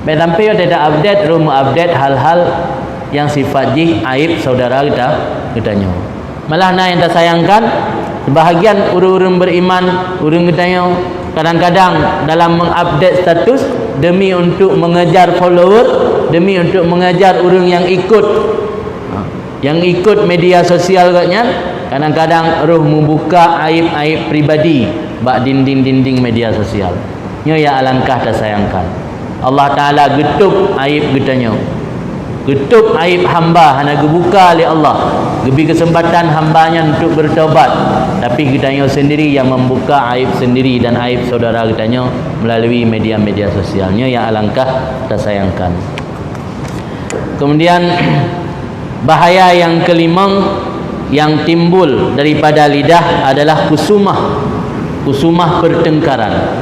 Baik sampai you tak update, you update hal-hal yang sifat jih aib saudara kita nyo. Malah nah yang tak sayangkan, sebahagian orang-orang beriman, orang kita nyo kadang-kadang dalam mengupdate status demi untuk mengejar follower, demi untuk mengejar orang yang ikut media sosial katnya, kadang-kadang roh membuka aib-aib pribadi bak dinding-dinding media sosial. Nyo ya alangkah tersayangkan. Allah Taala getuk aib kita, getuk aib hamba hana gebuka oleh Allah, gebi kesempatan hambanya untuk bertaubat, tapi kita sendiri yang membuka aib sendiri dan aib saudara kita melalui media-media sosialnya, yang alangkah tersayangkan. Kemudian bahaya yang kelima yang timbul daripada lidah adalah kusumah pertengkaran.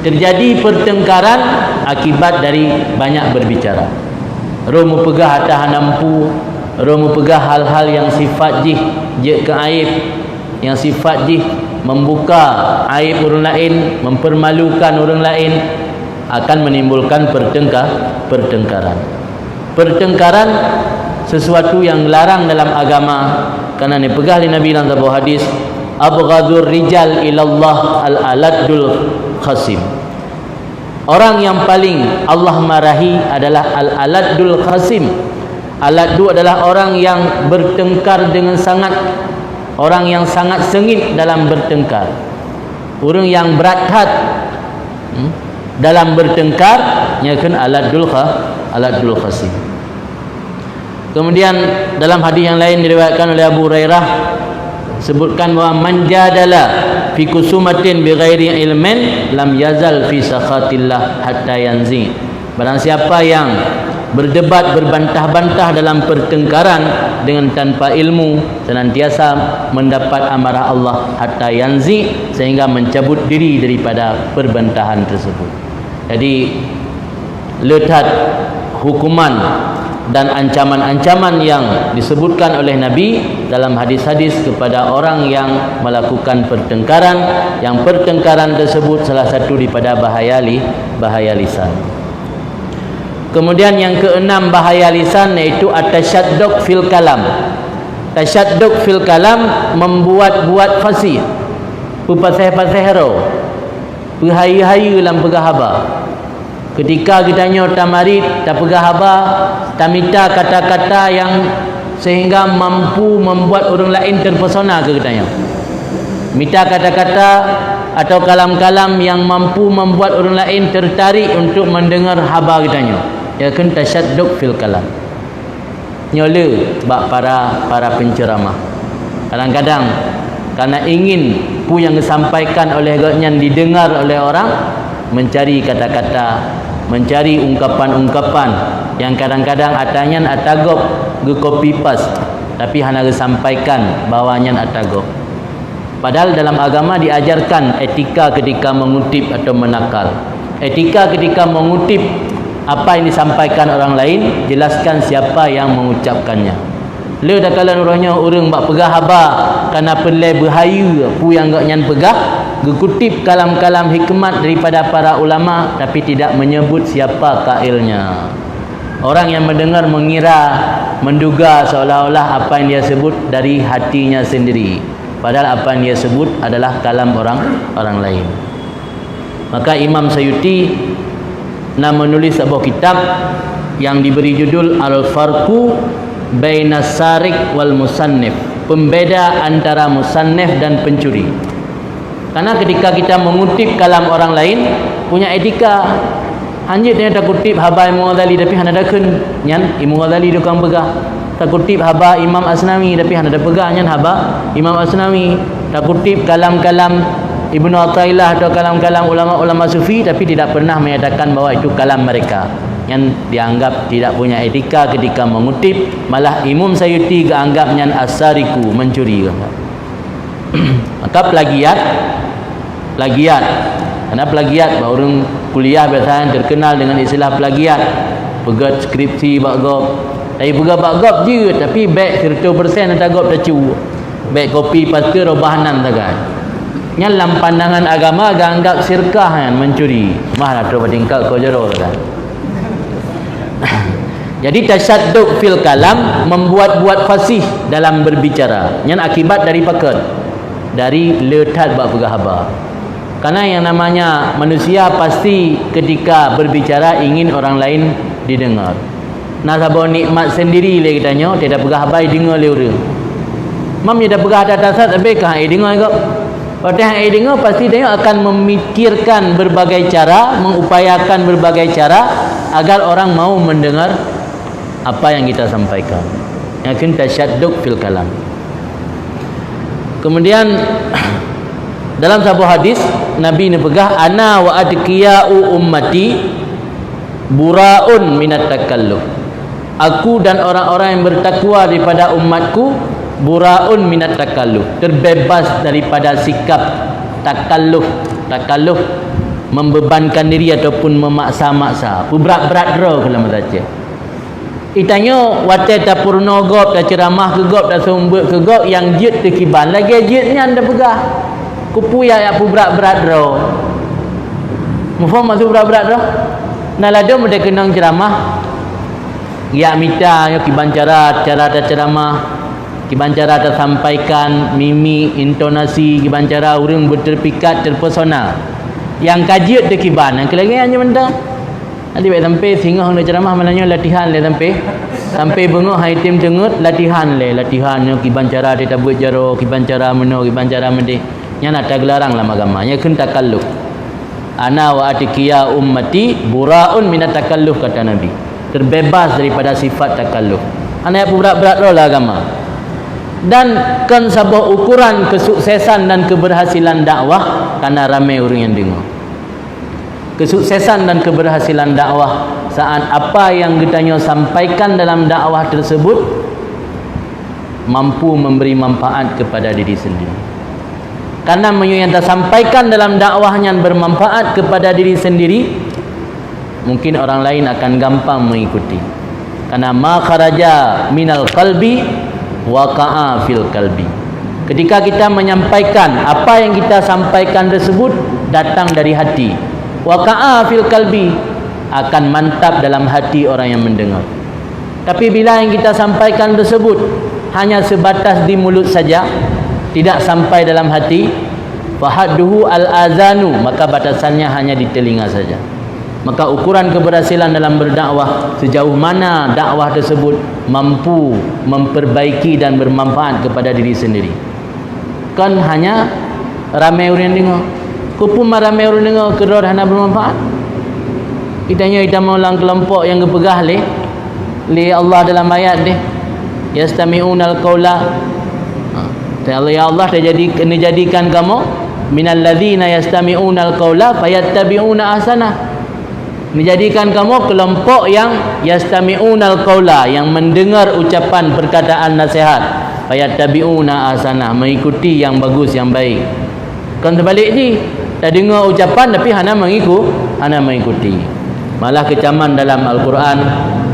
Terjadi pertengkaran akibat dari banyak berbicara. Roh mempegah harta hanampu, roh mempegah hal-hal yang sifat jih ke aib, yang sifat jih membuka aib orang lain, mempermalukan orang lain, akan menimbulkan pertengkaran. Pertengkaran sesuatu yang larang dalam agama, karena dipegah oleh Nabi dalam sebuah hadis, abghadhur rijal ilallah al-aladul khasim. Orang yang paling Allah marahi adalah al-aladul khasim. Aladu adalah orang yang bertengkar dengan sangat, orang yang sangat sengit dalam bertengkar, orang yang berat hat dalam bertengkar, nyakan aladul khasim. Kemudian dalam hadis yang lain diriwayatkan oleh Abu Hurairah, sebutkan bahawa man jadala fi kusumatin bighairi ilmin lam yazal fi sakhatillah hatta yanzi. Barang siapa yang berdebat, berbantah-bantah dalam pertengkaran dengan tanpa ilmu, senantiasa mendapat amarah Allah hatta yanzi, sehingga mencabut diri daripada perbantahan tersebut. Jadi letak hukuman dan ancaman-ancaman yang disebutkan oleh Nabi dalam hadis-hadis kepada orang yang melakukan pertengkaran, yang pertengkaran tersebut salah satu daripada bahaya lisan. Kemudian yang keenam bahaya lisan, iaitu at-tasyadduk fil kalam. Tasyadduk fil kalam, membuat-buat fasih, pasih-pasih ro. berhaya-haya dalam pegah haba. Ketika kita nyo tamarit tak pegah haba, tamita kata-kata yang sehingga mampu membuat orang lain terpesona ke katanya. Minta kata-kata atau kalam-kalam yang mampu membuat orang lain tertarik untuk mendengar haba katanya. Ya kan tasyadduk fil kalam. Nyola bak para penceramah. Kadang-kadang karena ingin pu yang disampaikan oleh agaknya didengar oleh orang, mencari kata-kata, mencari ungkapan-ungkapan yang kadang-kadang atanyan atagop ge copy paste tapi hana disampaikan bawaannya atagop. Padahal dalam agama diajarkan etika ketika mengutip atau menakal. Etika ketika mengutip apa yang disampaikan orang lain, jelaskan siapa yang mengucapkannya. Le dah kalan orangnya orang bak pegah haba karena pelai berhaya pu yang gak nyan pegah, gekutip kalam-kalam hikmat daripada para ulama tapi tidak menyebut siapa kailnya. Orang yang mendengar mengira, menduga seolah-olah apa yang dia sebut dari hatinya sendiri, padahal apa yang dia sebut adalah kalam orang lain. Maka Imam Sayuti menulis sebuah kitab yang diberi judul Al-Farqu Bainas Sarik wal Musannif, pembeda antara musannif dan pencuri. Karena ketika kita mengutip kalam orang lain, punya etika. Hanya dia tak kutip haba Imam Ghazali tapi hana dah kun nyan Imam Ghazali tukang pegah. Tak kutip haba Imam Asnawi tapi hana dah pegah nyan haba Imam Asnawi. Tak kutip kalam-kalam Ibnu Athaillah atau kalam-kalam ulama-ulama sufi tapi tidak pernah menyatakan bahawa itu kalam mereka. Yang dianggap tidak punya etika ketika mengutip, malah Imam Sayuti dianggapnya as-sariku, mencuri. Maka plagiat. Karena plagiat orang kuliah biasanya terkenal dengan istilah plagiat. Pegat skripsi bak gop. Tapi pegat bak gop je tapi baik 100% tak gop dah cu. Baik kopi paste robahanan tagai. Nya dalam pandangan agama anggap syirkah kan mencuri. Mahlah tu tingkal kau jero kan. Jadi tasyadduk fil kalam, membuat-buat fasih dalam berbicara. Yang akibat dari paket, dari letat bak pegah haba. Karena yang namanya manusia pasti ketika berbicara ingin orang lain didengar. Nah sabon nikmat sendiri le katanya, tidak pegah haba dengar le orang. Mam dia dah pegah atas tapi kah dengar kau. Pada yang dengar pasti dia akan memikirkan berbagai cara, mengupayakan berbagai cara agar orang mau mendengar apa yang kita sampaikan. Yakin tasyadduk fil kalam. Kemudian dalam sebuah hadis Nabi ni pegah, ana wa adqiya'u ummati buraun minat takalluf. Aku dan orang-orang yang bertakwa daripada umatku buraun minat takalluf, terbebas daripada sikap takalluf. Takalluf membebankan diri ataupun memaksa-maksa. Berat-berat ro kalau baca. Itanya wate ta purno gop ta ceramah ke gop ta sumber ke gop yang jit tekiban lagi jitnya anda pegah. Kupu ya berat-berat ro. Mufaham maksud berat-berat ro? Nalado mede kenang ceramah. Ya mita ya kiban cara ta ceramah. Kiban cara ta sampaikan mimi intonasi kiban cara urang berterpikat terpesona. Yang kajiut tekiban yang kelagi hanya mentah. Nanti baik sampai singgah hendak ceramah mananya latihan le sampai bengok hai tim dengut latihan latihannya kiban cara dia buat jaro kiban cara meno kiban cara mende nya nak taglarang lah agama nya kun takalluf. Ana wa atiqiya ummati buraun minat takalluf kata Nabi, terbebas daripada sifat takalluf. Ana berat-berat lah agama. Dan kan sebuah ukuran kesuksesan dan keberhasilan dakwah karena ramai orang yang dengar. Kesuksesan dan keberhasilan dakwah saat apa yang kita sampaikan dalam dakwah tersebut mampu memberi manfaat kepada diri sendiri. Karena yang kita sampaikan dalam dakwahnya bermanfaat kepada diri sendiri, mungkin orang lain akan gampang mengikuti. Karena ma kharaja minal qalbi waqa'a fil qalbi. Ketika kita menyampaikan apa yang kita sampaikan tersebut datang dari hati, waqa'a fil qalbi, akan mantap dalam hati orang yang mendengar. Tapi bila yang kita sampaikan tersebut hanya sebatas di mulut saja, tidak sampai dalam hati, fahadduhu al-azanu, maka batasannya hanya di telinga saja. Maka ukuran keberhasilan dalam berdakwah sejauh mana dakwah tersebut mampu memperbaiki dan bermanfaat kepada diri sendiri. Kan hanya ramai orang dengar, kupun ramai orang dengar kedua hana bermanfaat. Kitanya kita maulang kelompok yang kepegah li Allah dalam ayat dia, yastami'unal qaula. Ya Allah, jadikan kamu minal ladzina yastami'unal qaula fayattabi'una ahsanah. Menjadikan kamu kelompok yang yastami'unal qaula, yang mendengar ucapan perkataan nasihat, fayattabi'una ahsanah, mengikuti yang bagus, yang baik. Kan terbalik ni, dah dengar ucapan tapi hana mengikuti. Malah kecaman dalam Al-Quran,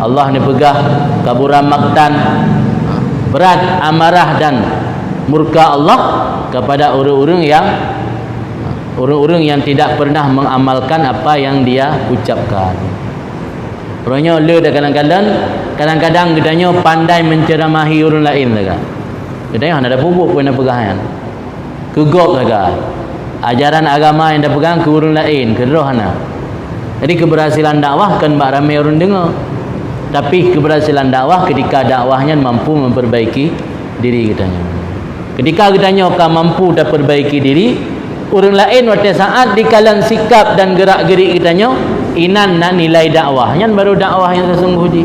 Allah ni pegah kaburan maktan, berat amarah dan murka Allah kepada orang-orang yang tidak pernah mengamalkan apa yang dia ucapkan. Orangnya le dah kadang-kadang gedanya pandai menceramahi orang lain dah. Gedanya hana ada pupuk pun nak pegang. Kegok dah. Ajaran agama yang dah pegang ke orang lain, ke roh hana. Jadi keberhasilan dakwah kan bak ramai orang dengar. Tapi keberhasilan dakwah ketika dakwahnya mampu memperbaiki diri kitanya. Ketika kitanya mampu dah perbaiki diri, orang lain pada saat dikalan sikap dan gerak-gerik kitanya inan nak nilai dakwahnya, baru dakwah yang sesungguh ji.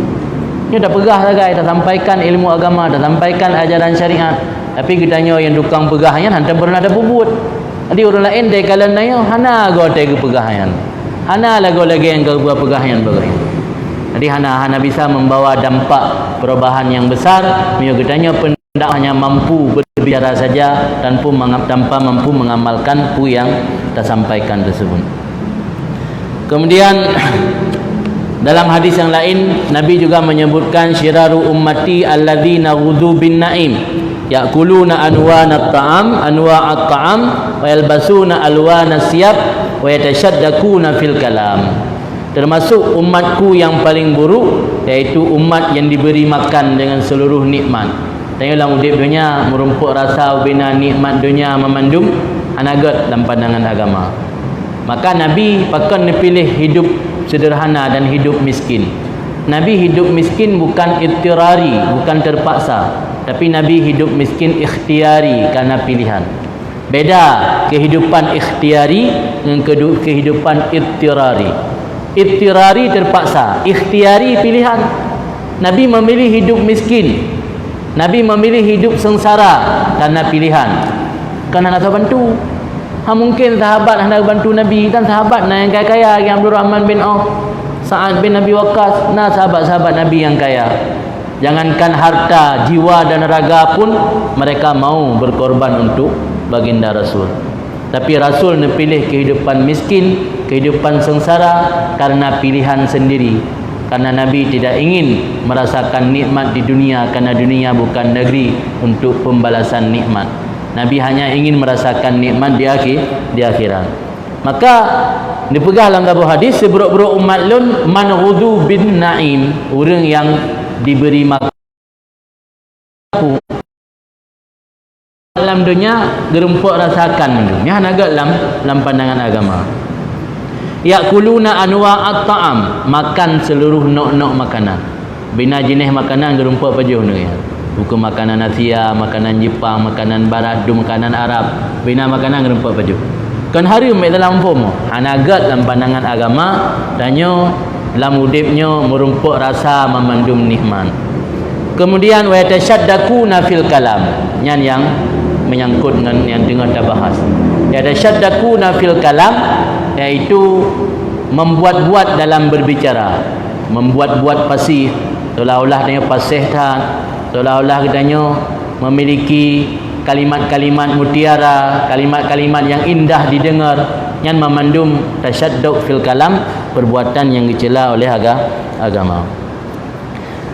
Dia dah pegah dah guys, dah sampaikan ilmu agama, dah sampaikan ajaran syariat. Tapi kitanya yang tukang pegahnya hantar pernah ada bubut. Jadi orang lain dia kalan nanya hana go te pegahnya. Hana lagu lagi yang ke pegahnya bagai. Jadi hana bisa membawa dampak perubahan yang besar. Mio kitanya dakwahnya mampu berbicara saja tanpa mampu mengamalkan apa yang kita sampaikan tersebut. Kemudian dalam hadis yang lain Nabi juga menyebutkan syiraru ummati alladzina ghudhu bin naim yakuluna anwana at-ta'am wa yalbasuna alwana siyab wa yatashaddaquna fil kalam. Termasuk umatku yang paling buruk iaitu umat yang diberi makan dengan seluruh nikmat. Tanyalah udip dunia merumpuk rasa bina nikmat dunia memandum anagat dalam pandangan agama. Maka Nabi pakan pilih hidup sederhana dan hidup miskin. Nabi hidup miskin bukan ittirari, bukan terpaksa, tapi Nabi hidup miskin ikhtiari karena pilihan. Beda kehidupan ikhtiari dengan kehidupan ittirari. Ittirari terpaksa, ikhtiari pilihan. Nabi memilih hidup miskin. Nabi memilih hidup sengsara karena pilihan. Kerana nak bantu. Mungkin sahabat nak bantu Nabi, dan sahabat yang kaya-kaya yang Abdul Rahman bin Auf, Sa'ad bin Abi Waqqas, sahabat-sahabat Nabi yang kaya. Jangankan harta, jiwa dan raga pun mereka mau berkorban untuk baginda Rasul. Tapi Rasul pilih kehidupan miskin, kehidupan sengsara karena pilihan sendiri. Karena Nabi tidak ingin merasakan nikmat di dunia, karena dunia bukan negeri untuk pembalasan nikmat. Nabi hanya ingin merasakan nikmat di akhirat. Maka dipegang dalam sebuah hadis, seburuk-buruk umat lun man ghudhu bin naim, orang yang diberi makan dalam dunia gerumpuk rasakan dunia naga dalam pandangan agama. Yakuluna anwa at-ta'am, makan seluruh nok-nok makanan. Bina jenis makanan gerumpuk pajuh ni. Bukan makanan Asia, makanan Jepang, makanan Barat, makanan Arab. Bina makanan gerumpuk pajuh. Kan hari mek dalam form. Hanagat dalam pandangan agama, danyo dalam udipnya merumpuk rasa memandum nikmat. Kemudian wa yatashaddaquna fil kalam. Yang menyangkut dengan yang dengar dah bahas. Yatashaddaquna fil kalam, iaitu membuat-buat dalam berbicara, membuat-buat fasih, seolah-olah dia fasih dah, seolah-olah katanya memiliki kalimat-kalimat mutiara, kalimat-kalimat yang indah didengar, yang memandum tasyadduq fil kalam, perbuatan yang dicela oleh agama.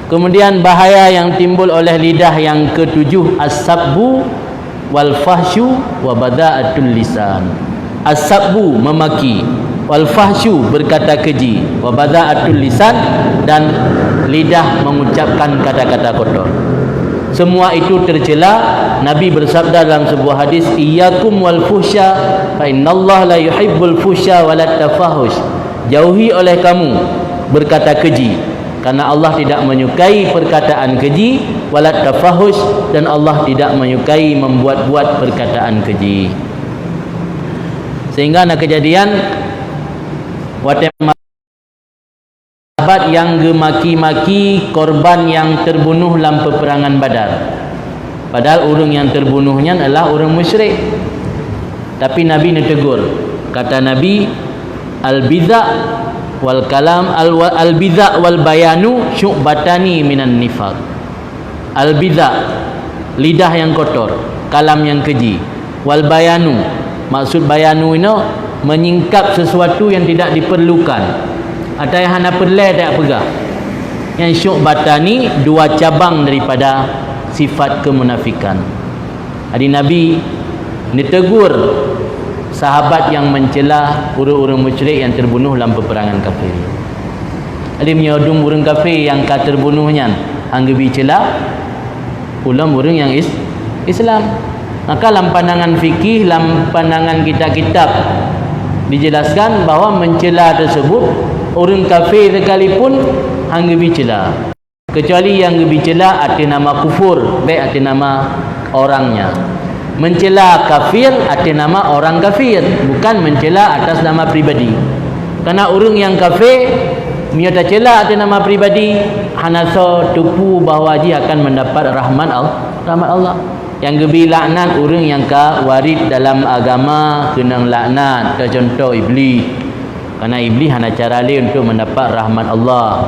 Kemudian bahaya yang timbul oleh lidah yang ketujuh, as-sabbu wal fahsyu wa bada'atul lisan. As-sabbu memaki, wal fahsyu berkata keji, wa bada'atul lisan dan lidah mengucapkan kata-kata kotor. semua itu tercela. Nabi bersabda dalam sebuah hadis, iyyakum wal fuhsya fa innallaha la yuhibbul fuhsya walat tafahush. Jauhi oleh kamu berkata keji, karena Allah tidak menyukai perkataan keji, walat tafahush, dan Allah tidak menyukai membuat-buat perkataan keji. Sehingga ada kejadian sahabat yang gemaki-maki korban yang terbunuh dalam peperangan Badar. Padahal orang yang terbunuhnya adalah orang musyrik. Tapi Nabi netegur. Kata Nabi, al-bidza wal kalam al-bidza wal bayanu syu'batani minan nifaq. Al-bidza, lidah yang kotor, kalam yang keji. Wal bayanu, maksud bayanu ini menyingkap sesuatu yang tidak diperlukan. Ada yang hana perlai tak pegah. Yang syu'batani, dua cabang daripada sifat kemunafikan. Jadi Nabi ditegur sahabat yang mencela orang-orang musyrik yang terbunuh dalam peperangan kafir. Jadi menyodung orang kafir yang terbunuhnya hangga bicela ulam orang yang Islam. Maka dalam pandangan fikih, dalam pandangan kitab-kitab dijelaskan bahawa mencela tersebut orang kafir sekalipun hangga bicela, kecuali yang dicela arti nama kufur, baik arti nama orangnya. Mencela kafir arti nama orang kafir, bukan mencela atas nama pribadi. Karena orang yang kafir miota cela arti nama pribadi, hanaso tupu bahawa dia akan mendapat rahmat Allah. Yang gebi laknat orang yang ka warid dalam agama kena laknat, contoh iblis. Karena iblis hana cara lain untuk mendapat rahmat Allah.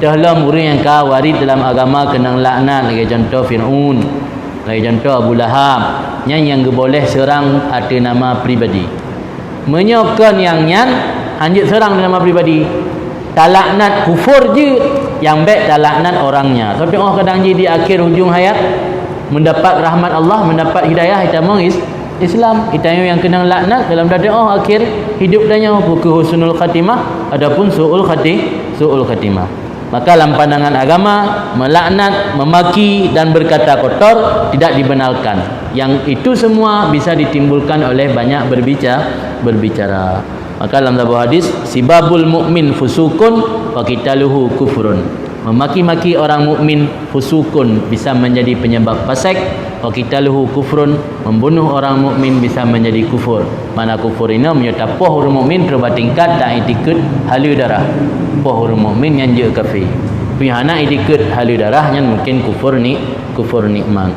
Dalam orang yang ka warid dalam agama kena laknat, lagi contoh Fir'aun, lagi contoh Abu Lahab. Yang boleh serang arti nama pribadi. Menyokon yang nyan anjut serang nama pribadi. Talaknat kufur je, yang baik talaknat orangnya. Tapi kadang je di akhir hujung hayat mendapat rahmat Allah, mendapat hidayah, kita mau Islam. Kita yang kena laknat dalam doa akhir hidup danya buku husnul khatimah adapun suul khatimah. Maka dalam pandangan agama, melaknat, memaki dan berkata kotor tidak dibenarkan. Yang itu semua bisa ditimbulkan oleh banyak berbicara. Maka dalam sebuah hadis, sibabul mu'min fusukun wa qitaluhu kufrun. Memaki-maki orang mukmin fusukun, bisa menjadi penyebab fasik. Wa qitaluhu kufrun, membunuh orang mukmin bisa menjadi kufur. Mana kufur ini menyatapoh orang mukmin terubah tingkat tak itikut halu darah. Poh orang mukmin yang je kafir. Pihana itikut halu darah yang mungkin kufur nikmat.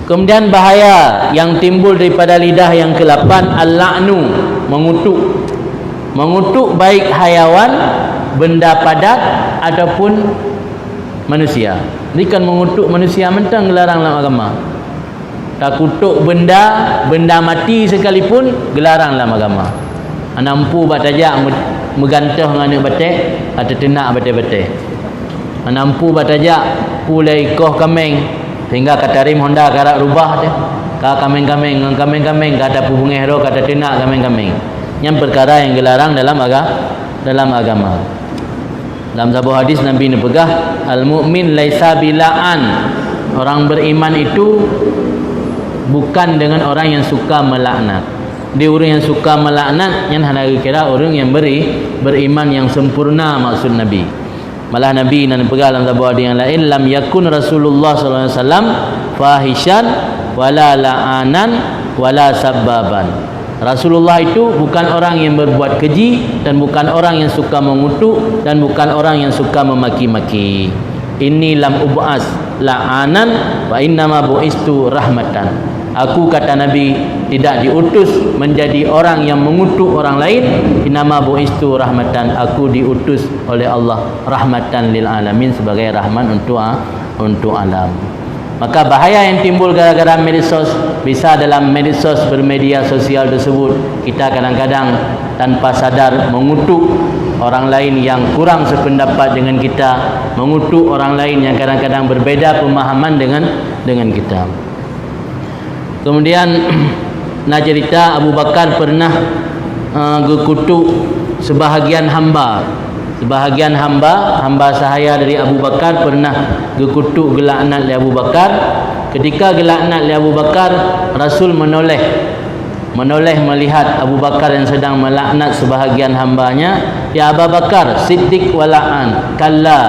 Kemudian bahaya yang timbul daripada lidah yang ke-8, al-la'nu, mengutuk baik hayawan, benda padat ataupun manusia. Ini kan mengutuk manusia mentang gelarang dalam agama. Tak kutuk benda mati sekalipun gelarang dalam agama. Anampu batajak megantah dengan batik atau tenak batik-batik. Anampu batajak pulai koh kameng sehingga kata rim Honda karak rubah dia. Ka kameng-kameng kata pubungeh ro kata tenak kameng-kameng. Yang perkara yang gelarang dalam agama. Dalam sebuah hadis Nabi ni pegah, al-mu'min laisa bila'an. Orang beriman itu bukan dengan orang yang suka melaknat. Dia orang yang suka melaknat yang hendak kira orang yang beriman yang sempurna, maksud Nabi. Malah Nabi nan pegah dalam sebuah hadis yang lain, lam yakun Rasulullah sallallahu alaihi wasallam fahishan wala la'anan wala sabbaban. Rasulullah itu bukan orang yang berbuat keji, dan bukan orang yang suka mengutuk, dan bukan orang yang suka memaki-maki. Inni lam ub'as la'anan wa innama bu'istu rahmatan. Aku, kata Nabi, tidak diutus menjadi orang yang mengutuk orang lain. Innama bu'istu rahmatan. Aku diutus oleh Allah rahmatan lil alamin, sebagai rahmat untuk alam. Maka bahaya yang timbul gara-gara medsos, bisa dalam medsos bermedia sosial tersebut kita kadang-kadang tanpa sadar mengutuk orang lain yang kurang sependapat dengan kita, mengutuk orang lain yang kadang-kadang berbeza pemahaman dengan kita. Kemudian nak cerita Abu Bakar pernah kutuk sebahagian hamba Sebahagian hamba sahaya dari Abu Bakar pernah gekutuk gelaknat oleh Abu Bakar. Ketika gelaknat oleh Abu Bakar, Rasul menoleh melihat Abu Bakar yang sedang melaknat sebahagian hambanya. Ya Abu Bakar, siddiq wal la'an kalla.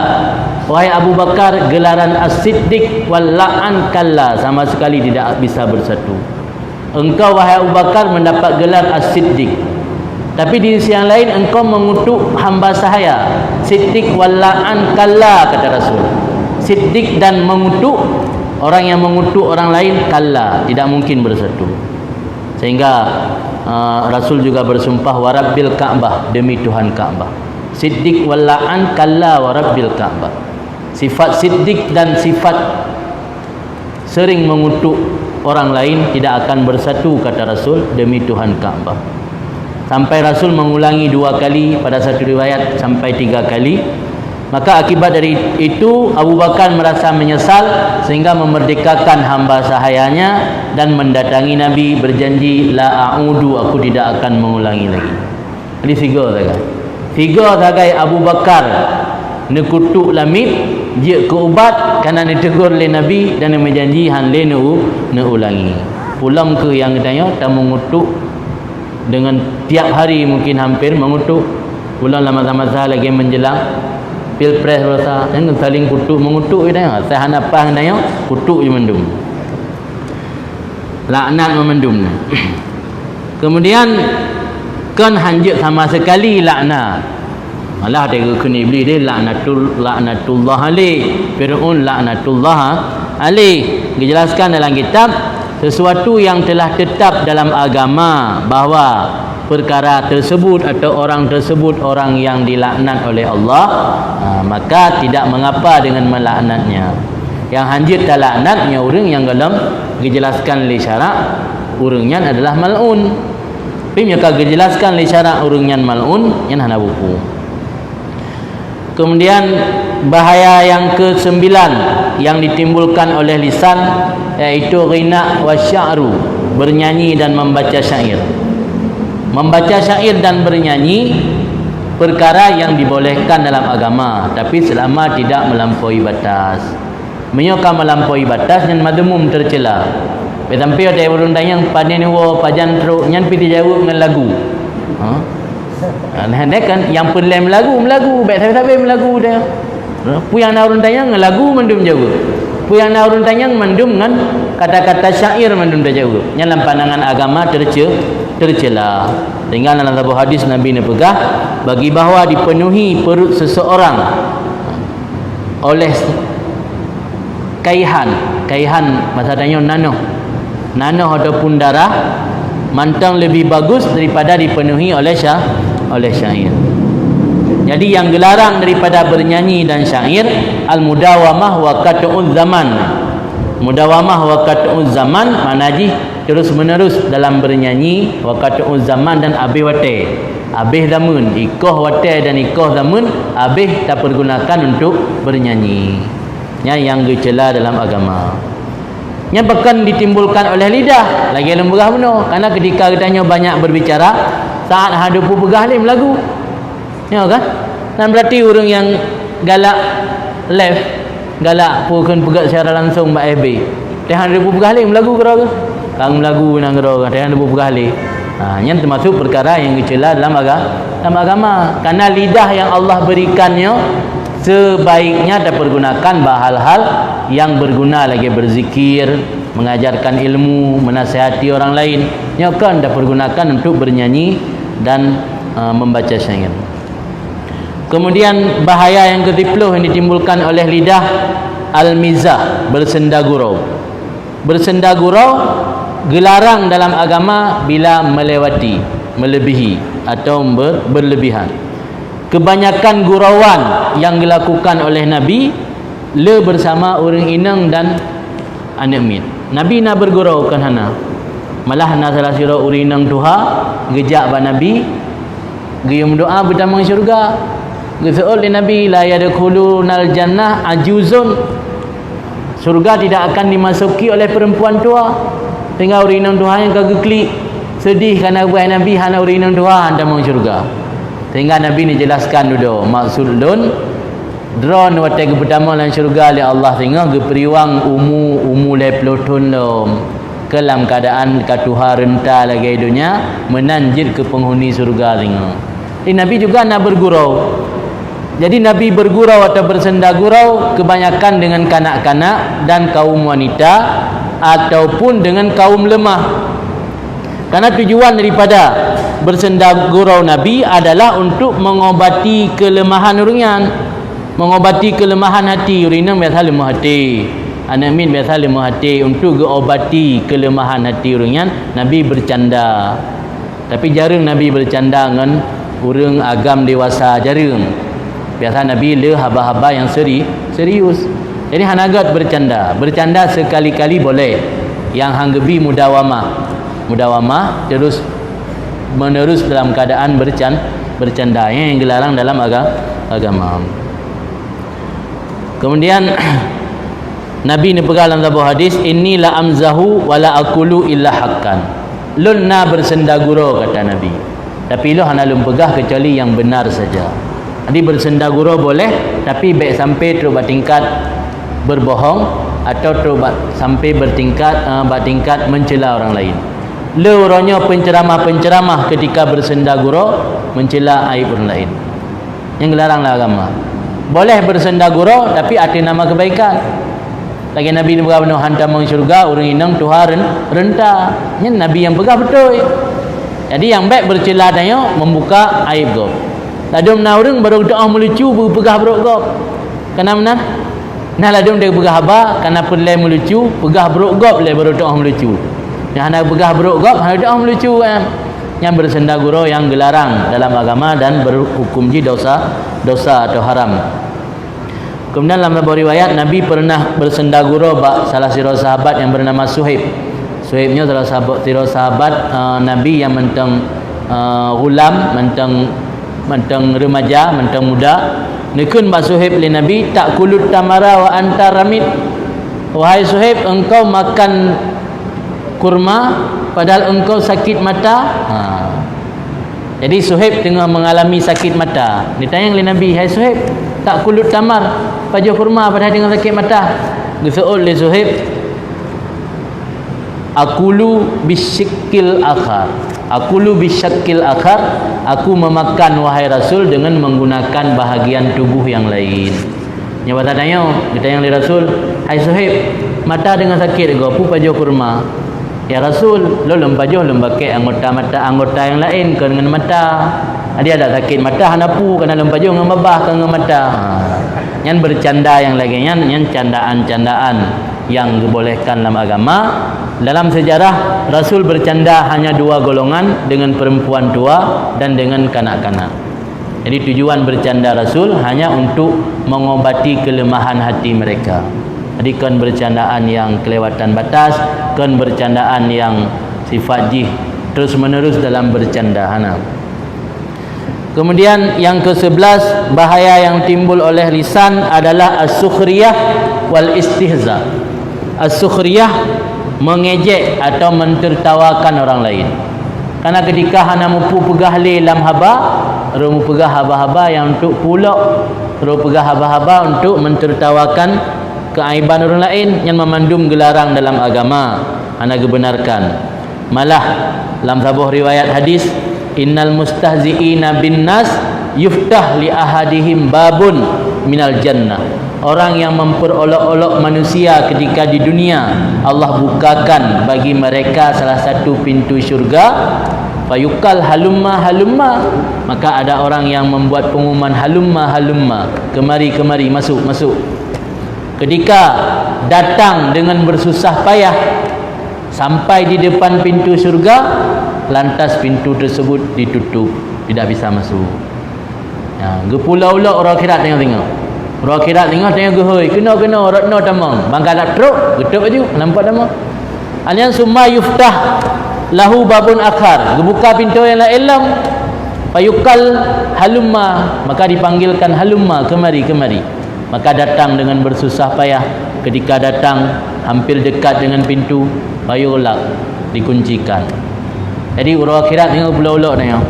Wahai Abu Bakar, gelaran as-siddiq wal la'an kalla sama sekali tidak bisa bersatu. Engkau wahai Abu Bakar mendapat gelar as-siddiq, tapi di sisi yang lain engkau mengutuk hamba sahaya. Siddiq wal la'an kalla, kata Rasul. Siddiq dan mengutuk, orang yang mengutuk orang lain, kalla, tidak mungkin bersatu. Sehingga Rasul juga bersumpah warabbil Ka'bah, demi Tuhan Ka'bah. Siddiq wal la'an kalla warabbil Ka'bah. Sifat siddiq dan sifat sering mengutuk orang lain tidak akan bersatu, kata Rasul, demi Tuhan Ka'bah. Sampai Rasul mengulangi 2 kali, pada satu riwayat sampai 3 kali. Maka akibat dari itu Abu Bakar merasa menyesal sehingga memerdekakan hamba sahayanya dan mendatangi Nabi berjanji la a'udu, aku tidak akan mengulangi lagi. Ini figure tagai Abu Bakar nekutuk lamit dia ke ubat kerana ditegur oleh Nabi dan berjanji han le ne ulangi. Pulang ke yang katanya tak mengutuk dengan tiap hari, mungkin hampir mengutuk. Pulang masa-masa lagi menjelang pilpres rasa jangan saling mengutuk dia. Saya hanapan dia kutuk je mendum. Laknat memendum. Kemudian kan hanjut sama sekali laknat. Malah dia kena iblis dia laknatullah alaih. Fir'aun laknatullah alaih. Dijelaskan dalam kitab sesuatu yang telah tetap dalam agama bahawa perkara tersebut atau orang tersebut orang yang dilaknat oleh Allah, maka tidak mengapa dengan melaknatnya. Yang hanjit tak laknatnya orang yang dalam dijelaskan oleh syarak orangnya adalah mal'un. Tapi jika dijelaskan oleh syarak orangnya mal'un, yang hana buku. Kemudian bahaya yang ke-9 yang ditimbulkan oleh lisan, iaitu ghina wa sya'ru, bernyanyi dan membaca syair. Membaca syair dan bernyanyi perkara yang dibolehkan dalam agama, tapi selama tidak melampaui batas. Menyokong melampaui batas dan madmum tercela. Sampai ada orang yang panen wo pajan teruk nyan piti jawab dengan lagu. Nah, kan yang perlem melagu baik sampai melagu dia. Puyang orang tanya ngelagu mendum jawab. Puyang orang tanya mendum dengan kata-kata syair mendum dia jawab. Yang dalam pandangan agama tercela. Dengan dalam sebuah hadis Nabi ni pegah bagi bahawa dipenuhi perut seseorang oleh kaihan maksudnya nanoh ataupun darah, mantang lebih bagus daripada dipenuhi oleh syair. Jadi yang dilarang daripada bernyanyi dan syair al-mudawamah wa qat'uz zaman. Mudawamah wa qat'uz zaman manaji terus menerus dalam bernyanyi, wa qat'uz zaman dan abih wate. Abih zaman, ikoh wate dan ikoh zaman abih tak pergunakan untuk bernyanyi. Yang dicela dalam agama. Yang bahkan ditimbulkan oleh lidah lagi lemburah benar, kerana ketika katanya banyak berbicara saat hadapu pegah ni melagu, ya kan? Dan berarti orang yang galak left, galak pun pegat secara langsung mbak FB dia hadapu pegah ni melagu kira ke kang melagu nang kira dia hadapu pegah ni. Yang termasuk perkara yang dicela dalam agama, kerana lidah yang Allah berikannya sebaiknya dipergunakan hal-hal yang berguna, lagi berzikir, mengajarkan ilmu, menasihati orang lain. Yang kan dipergunakan untuk bernyanyi dan membaca syair. Kemudian bahaya yang ke-10 yang ditimbulkan oleh lidah al-mizah, bersenda gurau. Bersenda gurau gelarang dalam agama bila melebihi atau berlebihan. Kebanyakan gurauan yang dilakukan oleh Nabi le bersama orang inang dan anak mit. Nabi nak bergurau kan hana. Malah nak salah sira orang inang tuha gejak ba Nabi gayum doa bertamang syurga. Geseol Nabi la yadkhulunal jannah ajuzun. Surga tidak akan dimasuki oleh perempuan tua. Tinggal orang inang tuha yang kageklik sedih kerana buat Nabi hana orang inang tuha anda mau syurga. Sehingga Nabi ni jelaskan dulu maksud lun drone watai ke pertama dalam syurga oleh Allah tengok ke periwang umu le pelotun lom kelam keadaan katuha renta lagi dunia menanjit ke penghuni surga tengok. Jadi Nabi juga nak bergurau. Jadi Nabi bergurau atau bersenda gurau kebanyakan dengan kanak-kanak dan kaum wanita ataupun dengan kaum lemah. Karena tujuan daripada bersenda gurau Nabi adalah untuk mengobati kelemahan orangnya, mengobati kelemahan hati. Urina biasa lemah hati, anak min biasa lemah hati. Untuk mengobati kelemahan hati orangnya, Nabi bercanda. Tapi jarang Nabi bercanda dengan orang agam dewasa, jarang. Biasa Nabi le haba-haba yang serius. Jadi hanagat bercanda. Bercanda sekali-kali boleh. Yang hanggebi mudawamah terus menerus dalam keadaan bercanda yang dilarang dalam agama. Kemudian Nabi ni pegang dalam sebuah hadis, inni la amzahu wala aqulu illa haqqan. Lun na bersenda gurau kata Nabi. Tapi lu hana lun pegah kecuali yang benar saja. Jadi bersenda gurau boleh, tapi baik sampai terus bertingkat berbohong atau terus sampai bertingkat mencela orang lain. Loranya penceramah ketika bersenda gurau mencela aib orang lain. Yang dilaranglah agama. Boleh bersenda gurau tapi ada nama kebaikan. Lagi Nabi ni berkata hantar meng syurga orang inang Tuhan renta. Ini Nabi yang pegah betul. Jadi yang baik bercela tanya membuka aib gop. Ladum na orang baru doa melucu pegah beruk gop. Kena mana? Nah ladum dia pegah haba karena pelai melucu pegah beruk gop le baru doa melucu. Yang hendak pegah beruk gop hendak doa melucu kan. Yang bersenda gurau yang dilarang dalam agama dan berhukum ji dosa atau haram. Kemudian dalam sebuah riwayat Nabi pernah bersenda gurau salah sirah sahabat yang bernama Suhaib. Suhaibnya salah sahabat Nabi yang mentang gulam, mentang remaja, mentang muda. Nikun ba Suhaib li Nabi tak kulut tamara wa anta ramid. Wahai Suhaib, engkau makan kurma padahal engkau sakit mata. Jadi Suhaib tengah mengalami sakit mata. Ditanya oleh Nabi, hai Suhaib, tak kulut tamar pajak kurma padahal dengan sakit mata. Geseul oleh Suhaib, akulu bisyakil akhar. Akulu bisyakil akhar, aku memakan wahai Rasul dengan menggunakan bahagian tubuh yang lain. Nyawata tanya, ditanya oleh Rasul, hai Suhaib, mata dengan sakit kau pu pajak kurma. Ya Rasul, lo lembajah lembake anggota yang lain ke dengan mata. Dia ada sakit mata hanapu kena lembajah dengan mabah ke dengan mata. Yang bercanda yang lagi yang candaan-candaan yang dibolehkan dalam agama. Dalam sejarah Rasul bercanda hanya dua golongan, dengan perempuan tua dan dengan kanak-kanak. Jadi tujuan bercanda Rasul hanya untuk mengobati kelemahan hati mereka. Jadi kan bercandaan yang kelewatan batas, kan bercandaan yang sifat jih terus menerus dalam bercanda. Kemudian yang ke-11, bahaya yang timbul oleh lisan adalah as-sukhriyah wal istihza. As-sukhriyah mengejek atau mentertawakan orang lain. Karena ketika hana mupu pegah le lam haba, ru pegah haba-haba yang untuk pulak, ru pegah haba-haba untuk mentertawakan keaiban orang lain yang memandum gelarang dalam agama. Ana gebenarkan. Malah dalam sebuah riwayat hadis, innal mustahzi'ina bin nas yuftah li ahadihim babun minal jannah. Orang yang memperolok-olok manusia ketika di dunia, Allah bukakan bagi mereka salah satu pintu syurga. Fayukal halumma halumma, maka ada orang yang membuat pengumuman halumma halumma, kemari kemari, masuk masuk. Ketika datang dengan bersusah payah sampai di depan pintu syurga, lantas pintu tersebut ditutup, tidak bisa masuk. Ya, gepulau-ulau orang akhirat tengok-tengok. Orang akhirat tengok gehoi, kena ratna tamang. Bangka nak truk, getuk baju, nampak tamang. Alian summa yuftah lahu babun akhar, gebuka pintu yang lain lam. Fayukal halumma, maka dipanggilkan halumma, kemari kemari. Maka datang dengan bersusah payah. Ketika datang hampir dekat dengan pintu, bayulak dikuncikan. Jadi orang akhirat tengok pulau-pulau tengok.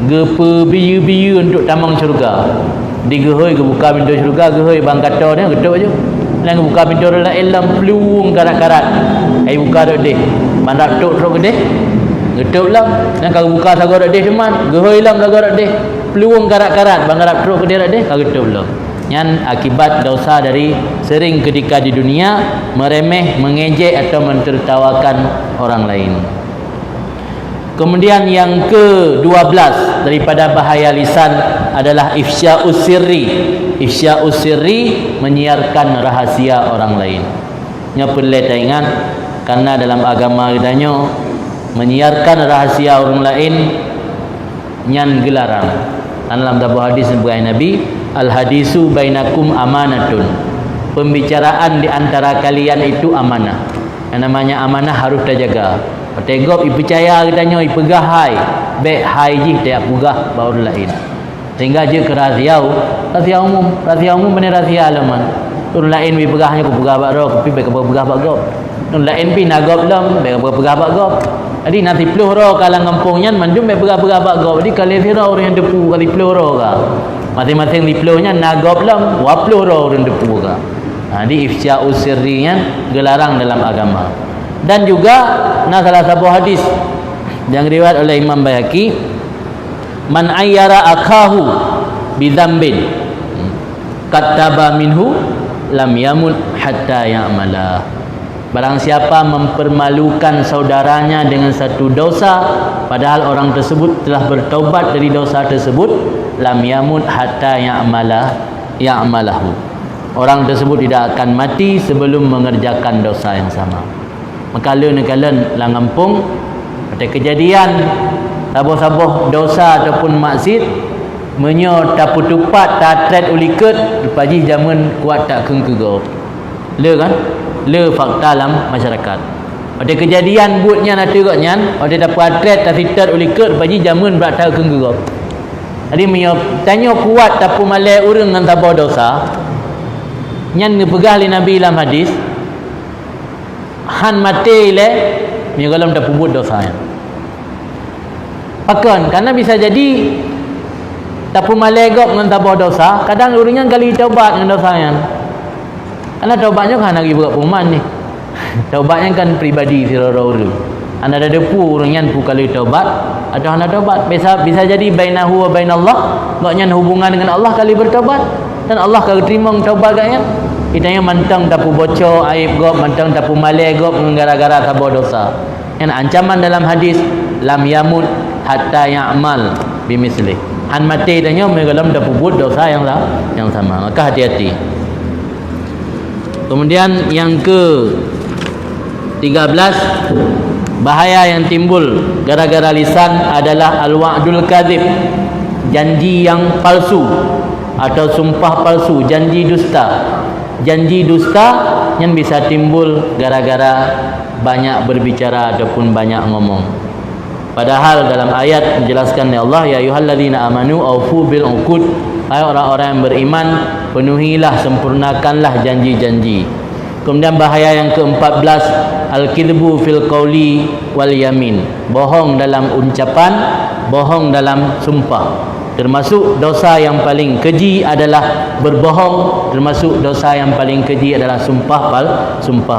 gepe biu-biu untuk tamang syurga. Digehoi ke buka pintu syurga, gehoi bang kata dia getuk je. Lang buka pintu la elam pluung karat-karat. Ai buka dak deh. Mandak tok teruk deh. Getuk lam. Dan kalau buka sagor deh cuman gehoi lam sagor deh. Pluung karat-karat bang garap teruk ke dia deh, ka getuk lam. Yang akibat dosa dari sering ketika di dunia meremeh, mengejek atau mentertawakan orang lain. Kemudian yang ke-12 daripada bahaya lisan adalah ifsya'us sirri. Ifsya'us sirri, menyiarkan rahasia orang lain. Nya perlu ingat karena dalam agama kitanya menyiarkan rahasia orang lain nyan gelarang. Dalam sebuah hadis sebagai Nabi, al-hadisu bainakum amanatun. Pembicaraan di antara kalian itu amanah. Yang namanya amanah harus terjaga. Tegop percaya katanya ipegah hai baik hai ji tak pegah baru lain sehingga je ke rahsia umum benar rahsia alaman turun lain ipegahnya ku pegah bak ro pi baik pegah bak gop turun lain pi nagop lam baik pegah bak gop jadi nanti puluh ro kalang kampungnya mandum baik pegah bak gop jadi kali sira orang yang depu kali puluh ro ka masing-masing di puluhnya nagop lam wa puluh ro orang depu ka di ifsya'us sirrinya gelarang dalam agama. Dan juga salah satu hadis yang riwayat oleh Imam Baihaqi, man ayyara akahu bidzambin kataba minhu lam yamut hatta ya'mala. Barang siapa mempermalukan saudaranya dengan satu dosa padahal orang tersebut telah bertaubat dari dosa tersebut, lam yamut hatta ya'malahu. Orang tersebut tidak akan mati sebelum mengerjakan dosa yang sama. Maka kalian langampung ada kejadian sabuh-sabuh dosa ataupun maksiat menyo taputupat tatret uliket paji zaman kuat tak kengkegau le kan le fakta dalam masyarakat ada kejadian buatnya nak teruknya ada dapat tatret tatret uliket paji zaman berat tak kengkegau jadi menyo tanya kuat tapu malai urang dengan tabuh dosa nyan ngepegah li Nabi dalam hadis han mati le ni kalau dah pubut dosanya pakan karena bisa jadi tapu malegop dengan tabuh dosa kadang orangnya kali taubat dengan dosanya karena taubatnya kan lagi buat perumahan ni taubatnya kan pribadi sirara orang anda ada depu orangnya pu kali taubat atau anda taubat bisa jadi bainahu wa bainallah maknanya hubungan dengan Allah kali bertaubat dan Allah kalau terima taubat katnya itanya mantang tapu bocor aib gop mantang tapu malai gop gara-gara tabuh dosa yang ancaman dalam hadis lam yamut hatta ya'mal bimislih han mati tanya mengalam tapu buat dosa yang sama maka hati-hati. Kemudian yang ke 13 bahaya yang timbul gara-gara lisan adalah al-wa'dul kadzib, janji yang palsu atau sumpah palsu, janji dusta. Janji dusta yang bisa timbul gara-gara banyak berbicara ataupun banyak ngomong. Padahal dalam ayat menjelaskan oleh Allah, ya ayyuhalladzina amanu aufu bil uqud, hai orang-orang yang beriman, penuhilah, sempurnakanlah janji-janji. Kemudian bahaya yang ke-14, al-kidbu fil qawli wal yamin, bohong dalam ucapan, bohong dalam sumpah. Termasuk dosa yang paling keji adalah berbohong, termasuk dosa yang paling keji adalah sumpah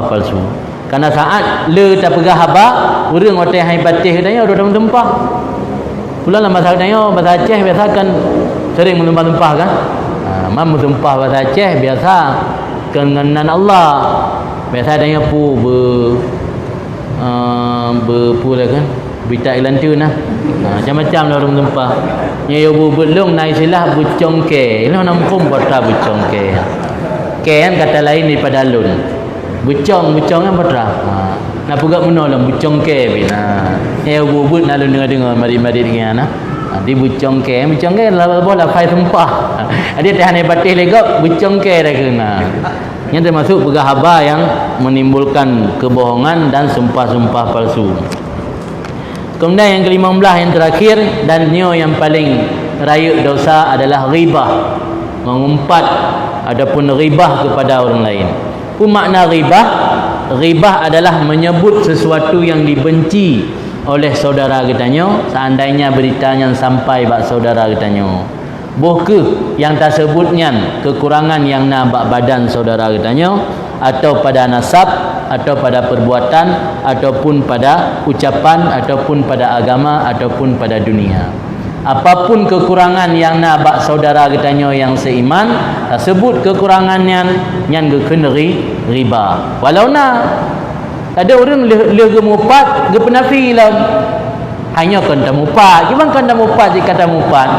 palsu. Karena saat le tak pegah haba, urang otai hai patih tanya dah tempah. Pula dalam bahasa tanya bahasa Aceh biasa kan sering menumpah-tumpah kan. Mam tumpah bahasa Aceh biasa kengenan Allah. Biasa tanya pu ber kan. Bita ilantu nah. Macam-macam lah orang tempah. Nya yo belum naik silah bucongke. Ini nampung bota bucongke. Ke kan kata lain daripada alun. Bucong kan bota. Nak pugak menolong bucongke bina. Nya yo but nak dengar mari-mari dengan di bucongke lah bola fai tempah. Dia tahan batih legok bucongke dah kena. Nya termasuk pegah haba yang menimbulkan kebohongan dan sumpah-sumpah palsu. Kemudian yang ke-15 yang terakhir dan yang paling raya dosa adalah ghibah, mengumpat ataupun ghibah kepada orang lain. Makna ghibah adalah menyebut sesuatu yang dibenci oleh saudara katanya, seandainya beritanya sampai bak saudara katanya, boh ke yang tersebutnya kekurangan yang nak bak badan saudara katanya, atau pada nasab, atau pada perbuatan, ataupun pada ucapan, ataupun pada agama, ataupun pada dunia. Apapun kekurangan yang nak bak saudara katanya yang seiman, tersebut kekurangannya yang kena riba. Walau nak ada orang le gemupat, ge penafi lah. Hanya kan tamupat. Gimana kan tamupat jika tamupat?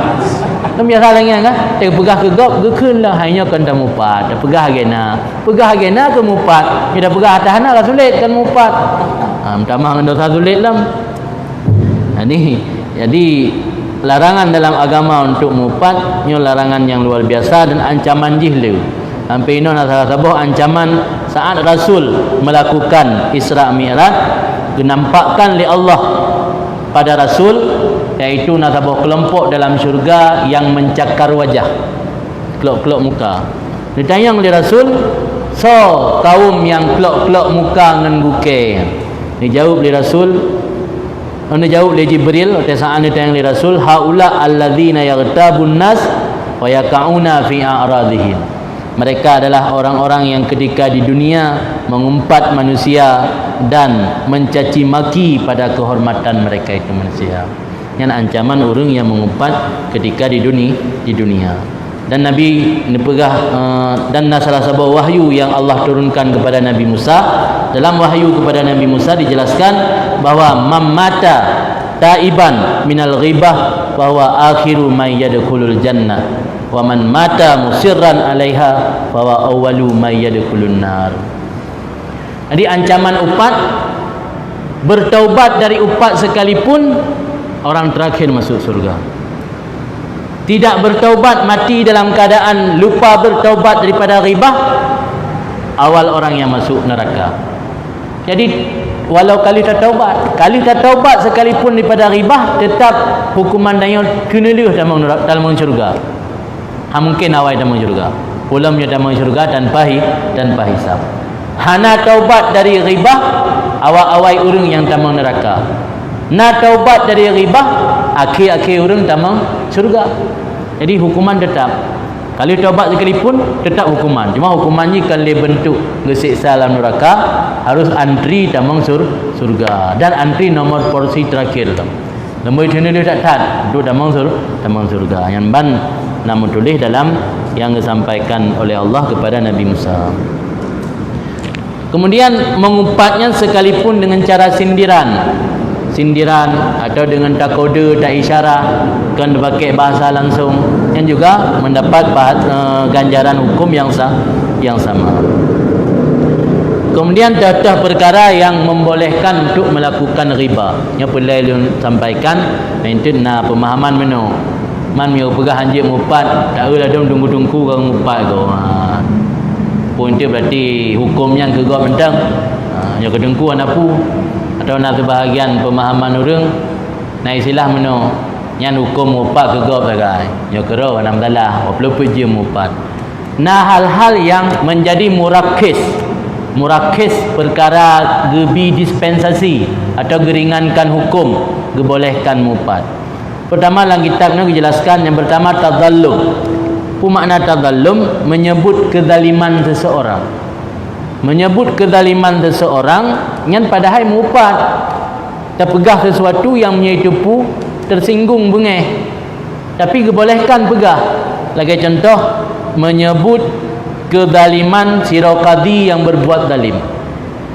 Kamu biasa lagi kan? Dia pegah ke gop, ge keun lah hanya kan tamupat. Dia pegah agena. Pegah agena ke mupat. Dia dah pegah atas anak lah sulit kan mupat. Tamah dengan dosa sulit lah. Jadi larangan dalam agama untuk mupat ini larangan yang luar biasa dan ancaman jihlu. Sampai ini salah satu ancaman saat Rasul melakukan Isra Mi'raj, dinampakkan oleh Allah pada Rasul, iaitu nasabah kelompok dalam syurga yang mencakar wajah, kelok-kelok muka. Ditanya oleh Rasul, so kaum yang kelok-kelok muka dengan guke. Dijawab oleh Rasul, jawab oleh Jibril, saat ditanya oleh Rasul, haula alladzina yaghtabun nas wa yaqauna fi a'radihim. Mereka adalah orang-orang yang ketika di dunia mengumpat manusia dan mencaci maki pada kehormatan mereka itu manusia. Yang ancaman orang yang mengumpat ketika di dunia. Dan Nabi nepegah dan salah sebuah wahyu yang Allah turunkan kepada Nabi Musa. Dalam wahyu kepada Nabi Musa dijelaskan bahawa man mata taiban minal ghibah bahwa akhiru may yadkhulul jannah wa man mata musirran 'alaiha bahwa awwalu may yadkhulun nar. Jadi ancaman upat, bertaubat dari upat sekalipun orang terakhir masuk surga. Tidak bertaubat, mati dalam keadaan lupa bertaubat daripada ghibah, awal orang yang masuk neraka. Jadi walau kali tak taubat sekalipun daripada ghibah, tetap hukuman dia kena liuh dalam syurga. Mungkin awal dalam syurga, ulamnya dalam syurga tanpa hisab. Hana taubat dari ghibah, awal-awal orang yang dalam neraka. Na taubat dari ghibah, akhir-akhir orang dalam syurga. Jadi hukuman tetap. Kalau taubat sekalipun tetap hukuman. Cuma hukuman ni kalau bentuk gesiksa dalam neraka, harus antri dalam surga. Dan antri nomor porsi terakhir tu. Nombor itu dia tak duduk dalam surga. Yang ban namun tulis dalam yang disampaikan oleh Allah kepada Nabi Musa. Kemudian mengumpatnya sekalipun dengan cara sindiran atau dengan tak kode, tak isyarat, kan pakai bahasa langsung, yang juga mendapat ganjaran hukum yang sama. Kemudian datang perkara yang membolehkan untuk melakukan riba. Yang perlu sampaikan, itu pemahaman menu. Man meu pegah anjing mupat, tak ada dong tunggu-tunggu kau mupat kau. Poin dia berarti hukumnya ke gua mentang. Yang kedengku anapu atau nak sebahagian pemahaman orang naik silah meno yang hukum mupat ke gua bagai. Yang kero ana dalah, perlu puji mupat. Nah hal-hal yang menjadi murakis perkara gebi dispensasi atau geringankan hukum gebolehkan mupat. Pertama dalam kitab ni dijelaskan, yang pertama tadzallum. Apa makna tadzallum? Menyebut kezaliman seseorang. Menyebut kezaliman seseorang yang padahal mupat. Terpegah sesuatu yang menyaitu tersinggung bengeh. Tapi dibolehkan pegah. Lagi contoh, menyebut kezaliman sirokadi yang berbuat zalim.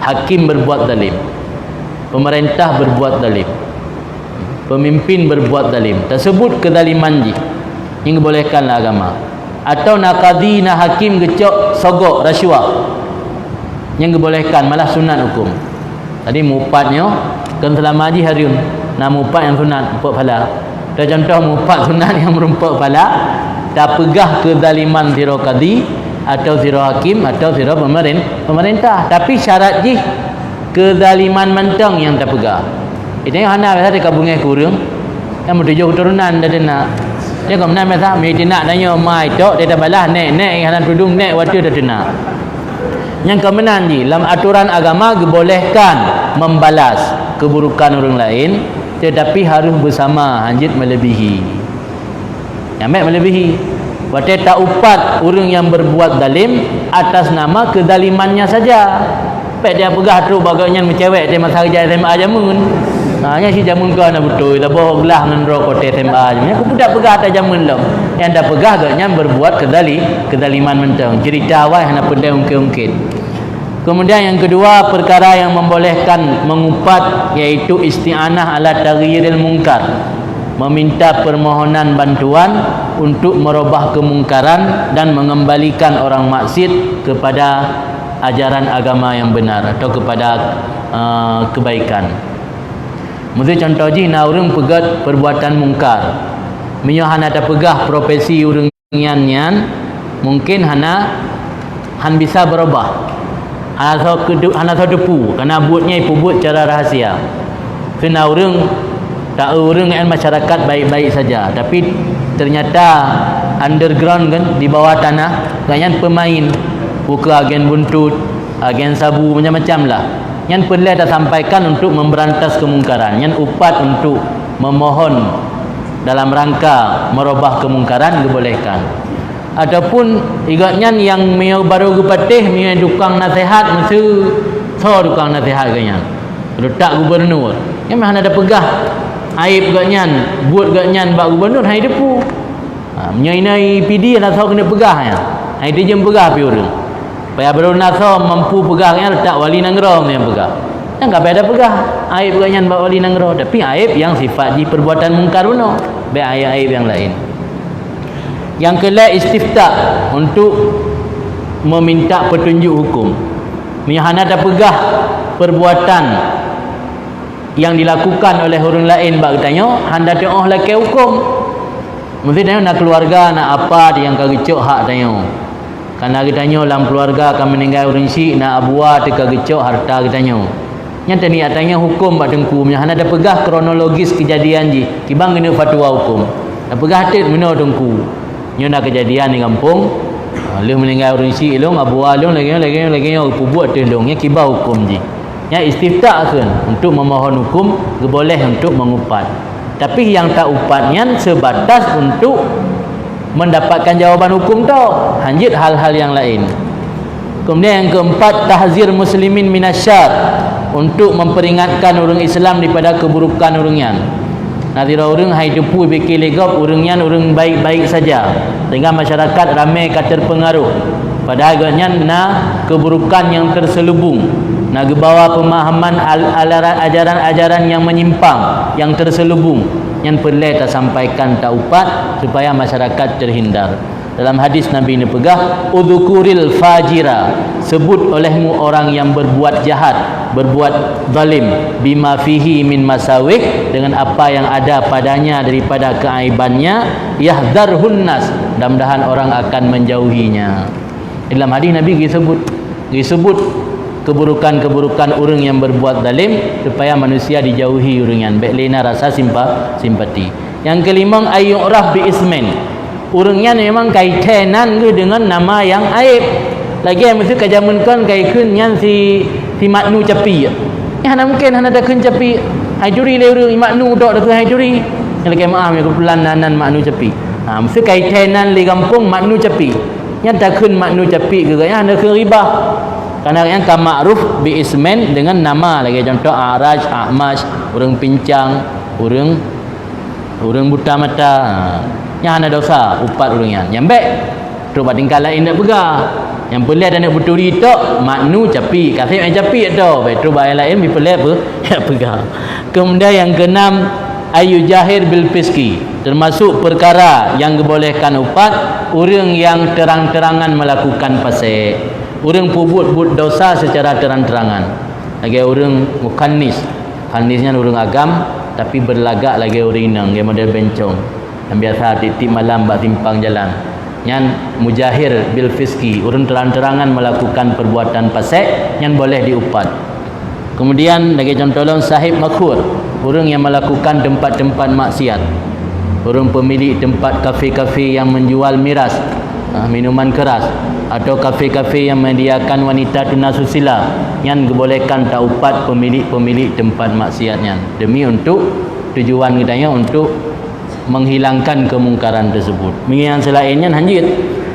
Hakim berbuat zalim. Pemerintah berbuat zalim. Pemimpin berbuat zalim, tersebut kezaliman yang dibolehkanlah agama. Atau nakadi na hakim gecok sogok rasuah yang dibolehkan, malah sunat hukum. Tadi mupatnya kan selama haji hariun, nak mupat yang sunat empat pahala. Dan contoh mupat sunat yang merumpak pahala, tak pegah kezaliman sira kadi atau sira hakim atau sira pemerintah. Tapi syarat kezaliman mentang yang tak pegah. Itu yang hana biasa dekat bungai kurung yang bertujuh keturunan dah nak. Dia kau menang biasa mesti nak tanya mai tok dia dah balas nek hanan tudung nek waktu dah nak. Yang kemenan dalam aturan agama dibolehkan membalas keburukan orang lain, tetapi harus bersama, hanjit melebihi. Yang melebihi. Berarti tak upat orang yang berbuat zalim atas nama kezalimannya saja. Pek dia pegah tu bagainya mencewek dia masa kerja SMA jamun. Nya si jamun kau nak betul dah bawa gelah dengan rokok SMA jamun. Aku budak pegah atas jamun lo. Yang dah pegah agaknya berbuat kezaliman mentang. Cerita awal hana pendai ungkit-ungkit. Kemudian yang kedua, perkara yang membolehkan mengupat iaitu isti'anah ala taghyiril munkar. Meminta permohonan bantuan untuk merubah kemungkaran dan mengembalikan orang maksiat kepada ajaran agama yang benar atau kepada kebaikan. Mesti contoh je na orang pegat perbuatan mungkar. Minyo hana ada pegah profesi orang nyan mungkin hana bisa berubah. Hana tahu depu karena buatnya buat cara rahasia. Kena orang tak orang yang masyarakat baik-baik saja, tapi ternyata underground kan, di bawah tanah ganyan pemain buka agen buntut, agen sabu, macam-macam lah. Yang perlu dah sampaikan untuk memberantas kemungkaran, yang upat untuk memohon dalam rangka merubah kemungkaran dibolehkan. Ataupun igatnya yang mio baru gupatih, mio tukang nasihat mesti tukang nasihat ganyan. Letak gubernur. Yang mana ada pegah aib ganyan, buat ganyan bak gubernur hai depu. Menyai PD nak tahu kena pegah ya. Hai dia jem pegah pi orang. Paya baru nak tahu mampu pegahnya letak wali nanggro yang pegah. Yang enggak ada pegah aib ganyan bak wali nanggro, tapi aib yang sifat di perbuatan mungkar uno, be aib yang lain. Yang kelak istifta untuk meminta petunjuk hukum. Mihana ada pegah perbuatan yang dilakukan oleh orang lain bak tanya handa tengok laki hukum. Mesti tanya nak keluarga nak apa dia yang kagecok hak tanya. Karena kita tanya dalam keluarga akan meninggal orang si nak abuah teka gecok harta kita tanya. Yang tadi tanya hukum bak tengku hana ada pegah kronologis kejadian ji. Kibang kena fatwa hukum. Dak pegah tit meno tengku. Nyo nak kejadian di kampung. Lu meninggal orang si long abuah long lagi buat tendongnya kibah hukum ji. Ya istifta kan untuk memohon hukum boleh untuk mengupat. Tapi yang tak upatnya sebatas untuk mendapatkan jawaban hukum tau. Hanjit hal-hal yang lain. Kemudian yang keempat, tahzir muslimin minasyar, untuk memperingatkan orang Islam daripada keburukan orangnya. Nanti orang hai depu bikin legap orangnya orang baik-baik saja. Sehingga masyarakat ramai terpengaruh. Padahal agaknya keburukan yang terselubung. Nak bawa pemahaman ajaran-ajaran yang menyimpang, yang terselubung, yang perlu tak sampaikan tak upat supaya masyarakat terhindar. Dalam hadis Nabi ini pegah, udzukuril fajira, sebut olehmu orang yang berbuat jahat, berbuat zalim, bima fihi min masawih, dengan apa yang ada padanya daripada keaibannya, yahdharhun nas, mudah-mudahan orang akan menjauhinya. Dalam hadis Nabi disebut keburukan-keburukan orang yang berbuat zalim supaya manusia dijauhi orangnya, baik lena rasa simpati. Yang kelima, ayyuraf bi ismin, orangnya memang kaitan dengan nama yang aib. Lagi yang mesti kajamunkan kaikun yang si maknu capi. Ya hana mungkin hana ada kun capi. Hai juri le orang maknu dok dak hai juri. Yang lagi maaf ya kebetulan nanan maknu capi. Mesti kaitanan le kampung maknu capi. Yang tak kun maknu capi ke ya hana kun ribah. Karena yang ka ma'ruf bi ismen dengan nama lagi, contoh Araj, Ahmad, orang pincang, orang buta mata. Yang hana dosa upat orangnya. Yang baik tu buat tingkah lain nak pegah. Yang pelih ada nak beturi tok maknu capi. Kasih yang capi tu. Baik tu bahaya lain bi pelih apa? Ya pegah. Kemudian yang keenam, ayu jahir bil fiski, termasuk perkara yang dibolehkan upat orang yang terang-terangan melakukan fasik. Orang buat dosa secara terang-terangan. Lagi orang mukannis. Kannisnya orang agam tapi berlagak lagi orang inang, dia model bencong. Yang biasa titip malam bak timpang jalan. Yang mujahir bil fiski, orang terang-terangan melakukan perbuatan fasik yang boleh diupat. Kemudian lagi contoh lain, sahib makhur, orang yang melakukan tempat-tempat maksiat. Orang pemilik tempat kafe-kafe yang menjual miras. minuman keras, atau kafe-kafe yang menyediakan wanita tunasusila yang dibolehkan taupat pemilik-pemilik tempat maksiatnya demi untuk tujuan katanya untuk menghilangkan kemungkaran tersebut. Yang selainnya hanjit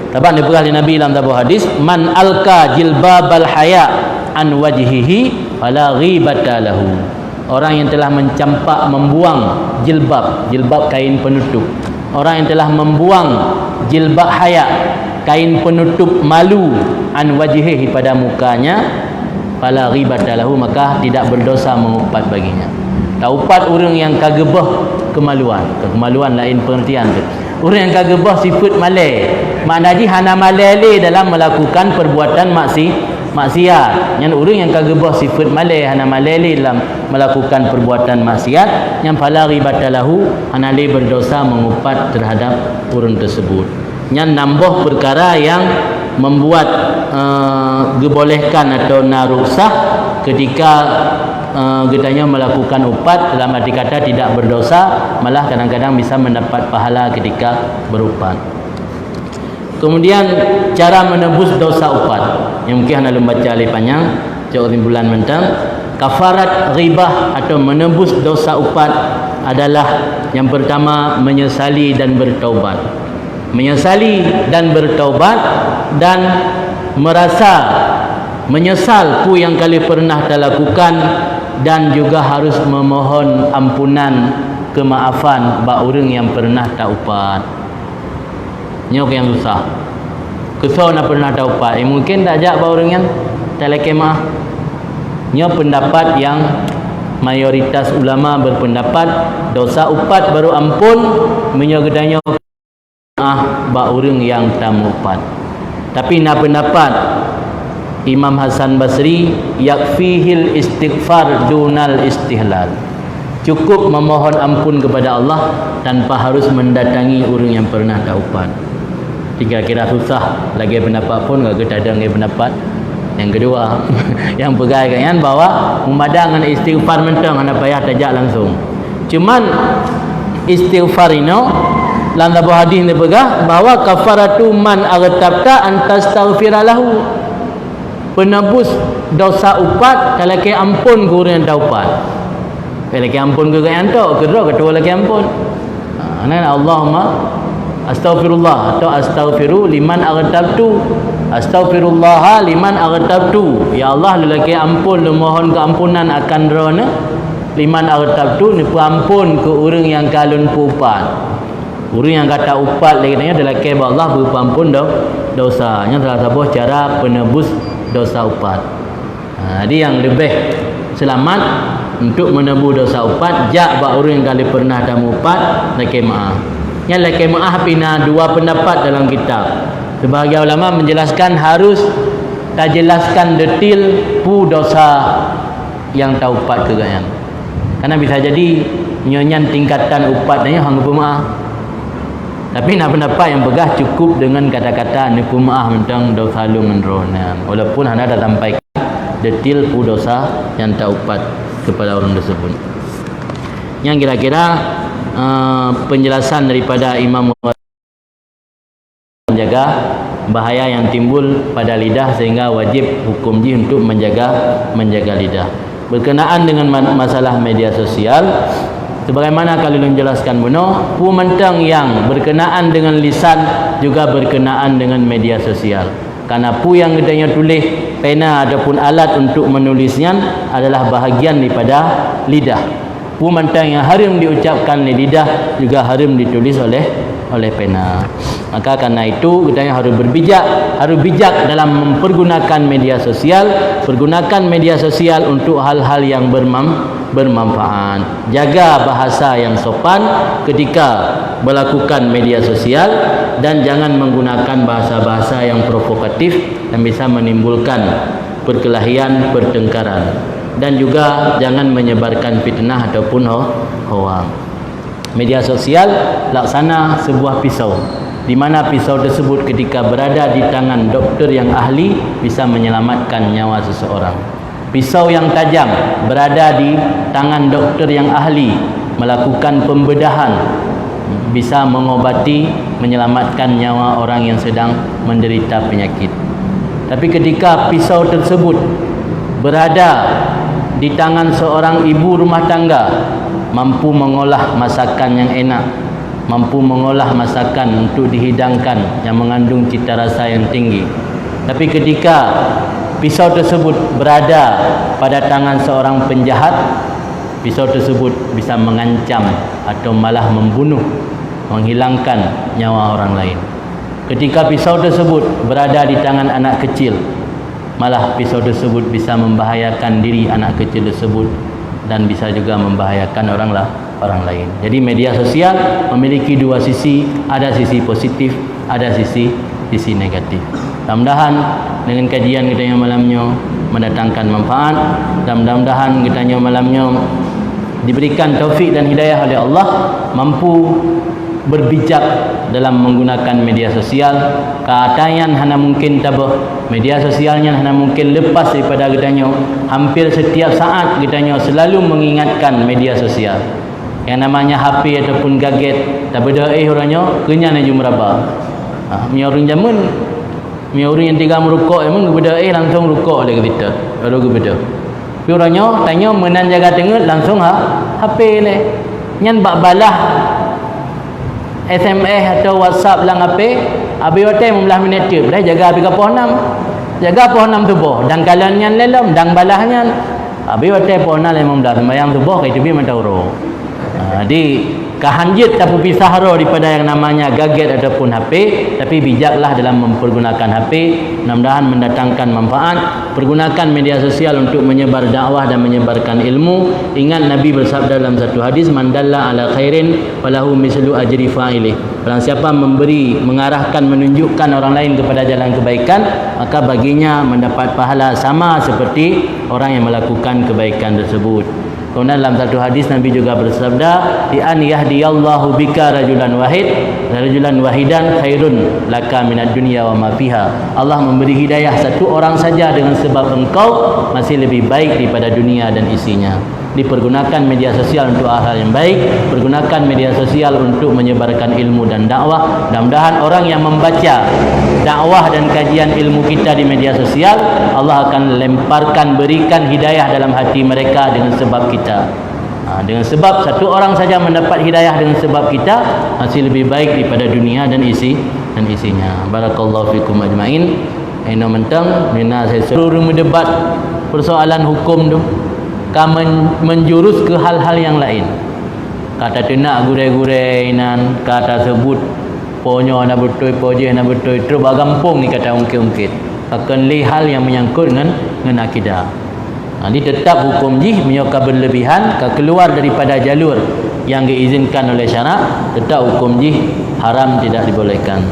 taban diperkali Nabi dalam sebuah hadis, man alqa jilbabal haya an wajhihi fala ghibata lahu. Orang yang telah membuang jilbab kain penutup, orang yang telah membuang jilbab haya, kain penutup malu, an wajhihi, pada mukanya, fala ghibata lahu, maka tidak berdosa mengupat baginya. Taupat orang yang kagebah kemaluan lain pengertian tu. Orang yang kagebah sifat malai, maknanya hana malai dalam melakukan perbuatan maksiat. Yang orang yang kagebah sifat malai, hana malai dalam melakukan perbuatan maksiat, yang fala ghibata lahu, hana berdosa mengupat terhadap orang tersebut. Yang nambah perkara yang membuat dibolehkan atau narusah ketika katanya melakukan upat, dalam arti kata tidak berdosa, malah kadang-kadang bisa mendapat pahala ketika berupat. Kemudian cara menebus dosa upat yang mungkin anda baca oleh panjang jauh bulan mentang. Kafarat ghibah atau menebus dosa upat adalah yang pertama menyesali dan bertaubat. Menyesali dan bertaubat dan merasa menyesal pu yang kali pernah terlakukan, dan juga harus memohon ampunan kemaafan bak orang yang pernah taubat. Nyok yang susah. Kesau nak pernah taubat. Mungkin tak ajak bak orang yang terleke maaf. Nyok pendapat yang mayoritas ulama berpendapat dosa upat baru ampun menyogedanya bak orang yang tamu upat. Tapi nak pendapat Imam Hasan Basri, yakfihil istighfar dunal istihlal. Cukup memohon ampun kepada Allah tanpa harus mendatangi orang yang pernah taubat. Kira-kira susah lagi pendapat pun enggak ada lagi pendapat yang kedua yang pegangan bahawa memadang dengan istighfar mentang anda payah tajak langsung. Cuman istighfar ini dalam sebuah hadis dia pegang bahawa kafaratu man agtabta antastaghfira lahu. Penebus dosa upat kalau ke ampun ke orang yang taubat. Kalau ke ampun ke orang yang taubat, kedua lagi ampun. Allahumma astaghfirullah atau astaghfiru liman agtabtu. Astaghfirullah liman agtabtu. Ya Allah, lelaki ampun, mohon keampunan akan rona liman agtabtu, ni ampun ke orang yang kalun pupat. Orang yang kata upat lagi tanya lelaki Allah berampun dosa. Yang salah satu cara penebus dosa upat. Jadi yang lebih selamat untuk menebus dosa upat, jak bak orang yang kali pernah dah upat laki maaf. Yang laki maaf pina dua pendapat dalam kitab. Sebahagian ulama menjelaskan harus tak jelaskan detil pu dosa yang taupat ke gayang. Karena bisa jadi nyanyian tingkatan upat dan hang pemaaf. Tapi nak pendapat yang pegah cukup dengan kata-kata ni pemaaf tentang dosa lu menronan. Walaupun anda dah sampaikan detil pu dosa yang taupat kepada orang tersebut. Yang kira-kira penjelasan daripada Imam menjaga bahaya yang timbul pada lidah sehingga wajib hukum jih untuk menjaga lidah. Berkenaan dengan masalah media sosial, sebagaimana kalau menjelaskan bunuh, pu mentang yang berkenaan dengan lisan juga berkenaan dengan media sosial. Karena pu yang gedanya tulis pena ataupun alat untuk menulisnya adalah bahagian daripada lidah. Pu mentang yang haram diucapkan di lidah juga haram ditulis oleh pena. Maka karena itu kita harus bijak dalam mempergunakan media sosial, pergunakan media sosial untuk hal-hal yang bermanfaat. Jaga bahasa yang sopan ketika melakukan media sosial dan jangan menggunakan bahasa-bahasa yang provokatif yang bisa menimbulkan perkelahian, pertengkaran, dan juga jangan menyebarkan fitnah ataupun hoax. Media sosial laksana sebuah pisau, di mana pisau tersebut ketika berada di tangan doktor yang ahli bisa menyelamatkan nyawa seseorang. Pisau yang tajam berada di tangan doktor yang ahli melakukan pembedahan bisa mengobati menyelamatkan nyawa orang yang sedang menderita penyakit. Tapi ketika pisau tersebut berada di tangan seorang ibu rumah tangga, mampu mengolah masakan yang enak, mampu mengolah masakan untuk dihidangkan yang mengandung cita rasa yang tinggi. Tapi ketika pisau tersebut berada pada tangan seorang penjahat, pisau tersebut bisa mengancam atau malah membunuh, menghilangkan nyawa orang lain. Ketika pisau tersebut berada di tangan anak kecil, malah pisau tersebut bisa membahayakan diri anak kecil tersebut dan bisa juga membahayakan orang lain. Jadi media sosial memiliki dua sisi, ada sisi positif, ada sisi negatif. Mudah-mudahan dengan kajian kita yang malamnya mendatangkan manfaat, dan mudah-mudahan kita yang malamnya diberikan taufik dan hidayah oleh Allah, mampu berbijak dalam menggunakan media sosial. Keadaan hana mungkin tabah media sosialnya hana mungkin lepas daripada kitanya. Hampir setiap saat kitanya selalu mengingatkan media sosial. Yang namanya HP ataupun gadget, tak beda orangnya kenyang aja meraba. Mi orang zaman, mi orang yang tinggal merokok emang beda langsung rokok oleh kita. Baru beda. Tapi orangnya tanya menan jaga tengok langsung HP le. Nyan bak balah SMS atau WhatsApp lang HP, abi hotel membelah minit tu, dah jaga abi kapal 6. Jaga pohon 6 tubuh dan kalannya lelom dan balahnya. Abi hotel pohon 6 15 sembahyang tubuh kai tebi mentau ro. Di kahanjit tak pisah ro daripada yang namanya gadget ataupun HP, tapi bijaklah dalam mempergunakan HP, mudah-mudahan mendatangkan manfaat. Pergunakan media sosial untuk menyebar dakwah dan menyebarkan ilmu. Ingat Nabi bersabda dalam satu hadis, man dalla ala khairin falahu mislu ajri fa'ilih. Barang siapa memberi, mengarahkan, menunjukkan orang lain kepada jalan kebaikan, maka baginya mendapat pahala sama seperti orang yang melakukan kebaikan tersebut. Kemudian dalam satu hadis Nabi juga bersabda, "Bi an yahdiyallahu bika rajulan wahidan khairun laka minad dunya wa ma fiha." Allah memberi hidayah satu orang saja dengan sebab engkau masih lebih baik daripada dunia dan isinya. Dipergunakan media sosial untuk hal yang baik, pergunakan media sosial untuk menyebarkan ilmu dan dakwah. Mudah-mudahan orang yang membaca dakwah dan kajian ilmu kita di media sosial, Allah akan lemparkan, berikan hidayah dalam hati mereka dengan sebab kita. Dengan sebab satu orang saja mendapat hidayah dengan sebab kita, masih lebih baik daripada dunia dan isinya. Barakallahu fikum ajmain. Eno mentang mina saya suruh mendebat persoalan hukum tu, menjurus ke hal-hal yang lain. Kata tenak gurai-gurainan, kata sebut ponyo na betul, poje na betul, terus bagampung ni kata ungkit-ungkit. Akan li hal yang menyangkut dengan akidah. Jadi tetap hukum jih menyokap berlebihan, keluar daripada jalur yang diizinkan oleh syarak, tetap hukum jih haram, tidak dibolehkan.